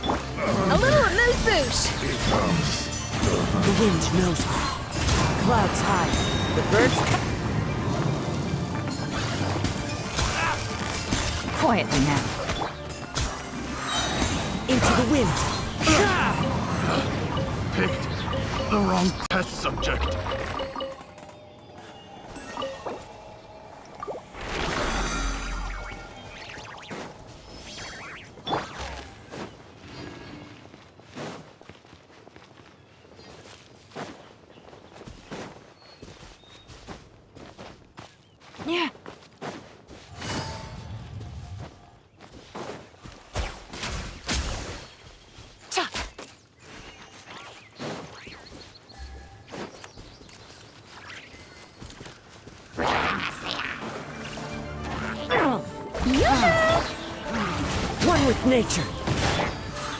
Speaker 4: A little amuse-bouche.
Speaker 12: The wind knows me. Clouds high. The birds...
Speaker 4: Quietly now.
Speaker 12: Into the wind.
Speaker 16: Picked the wrong test subject.
Speaker 4: Yeah.
Speaker 12: One with nature.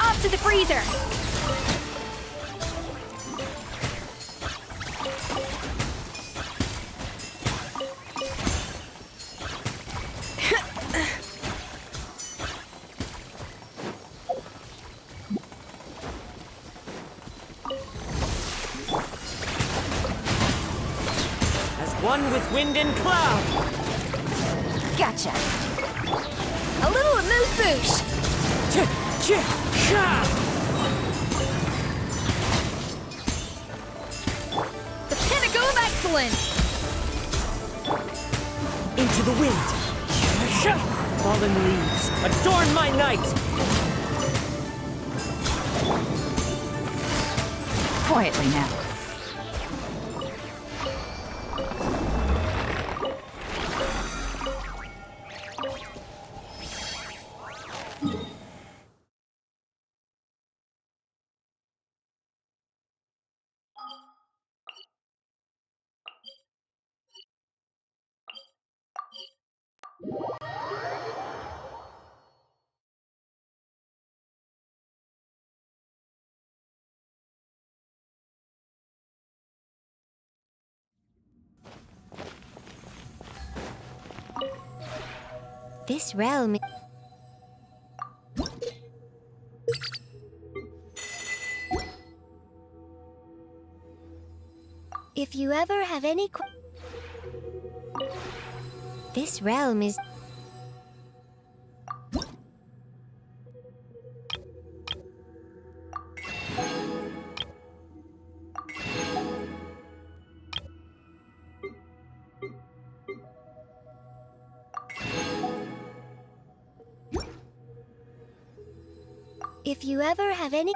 Speaker 14: Off to the freezer!
Speaker 12: As one with wind and cloud.
Speaker 4: Gotcha. A little amuse-bouche. The pinnacle of excellence.
Speaker 12: Into the wind. Fallen leaves, adorn my night.
Speaker 4: Quietly now.
Speaker 2: This realm... If you ever have any This realm is... If you ever have any...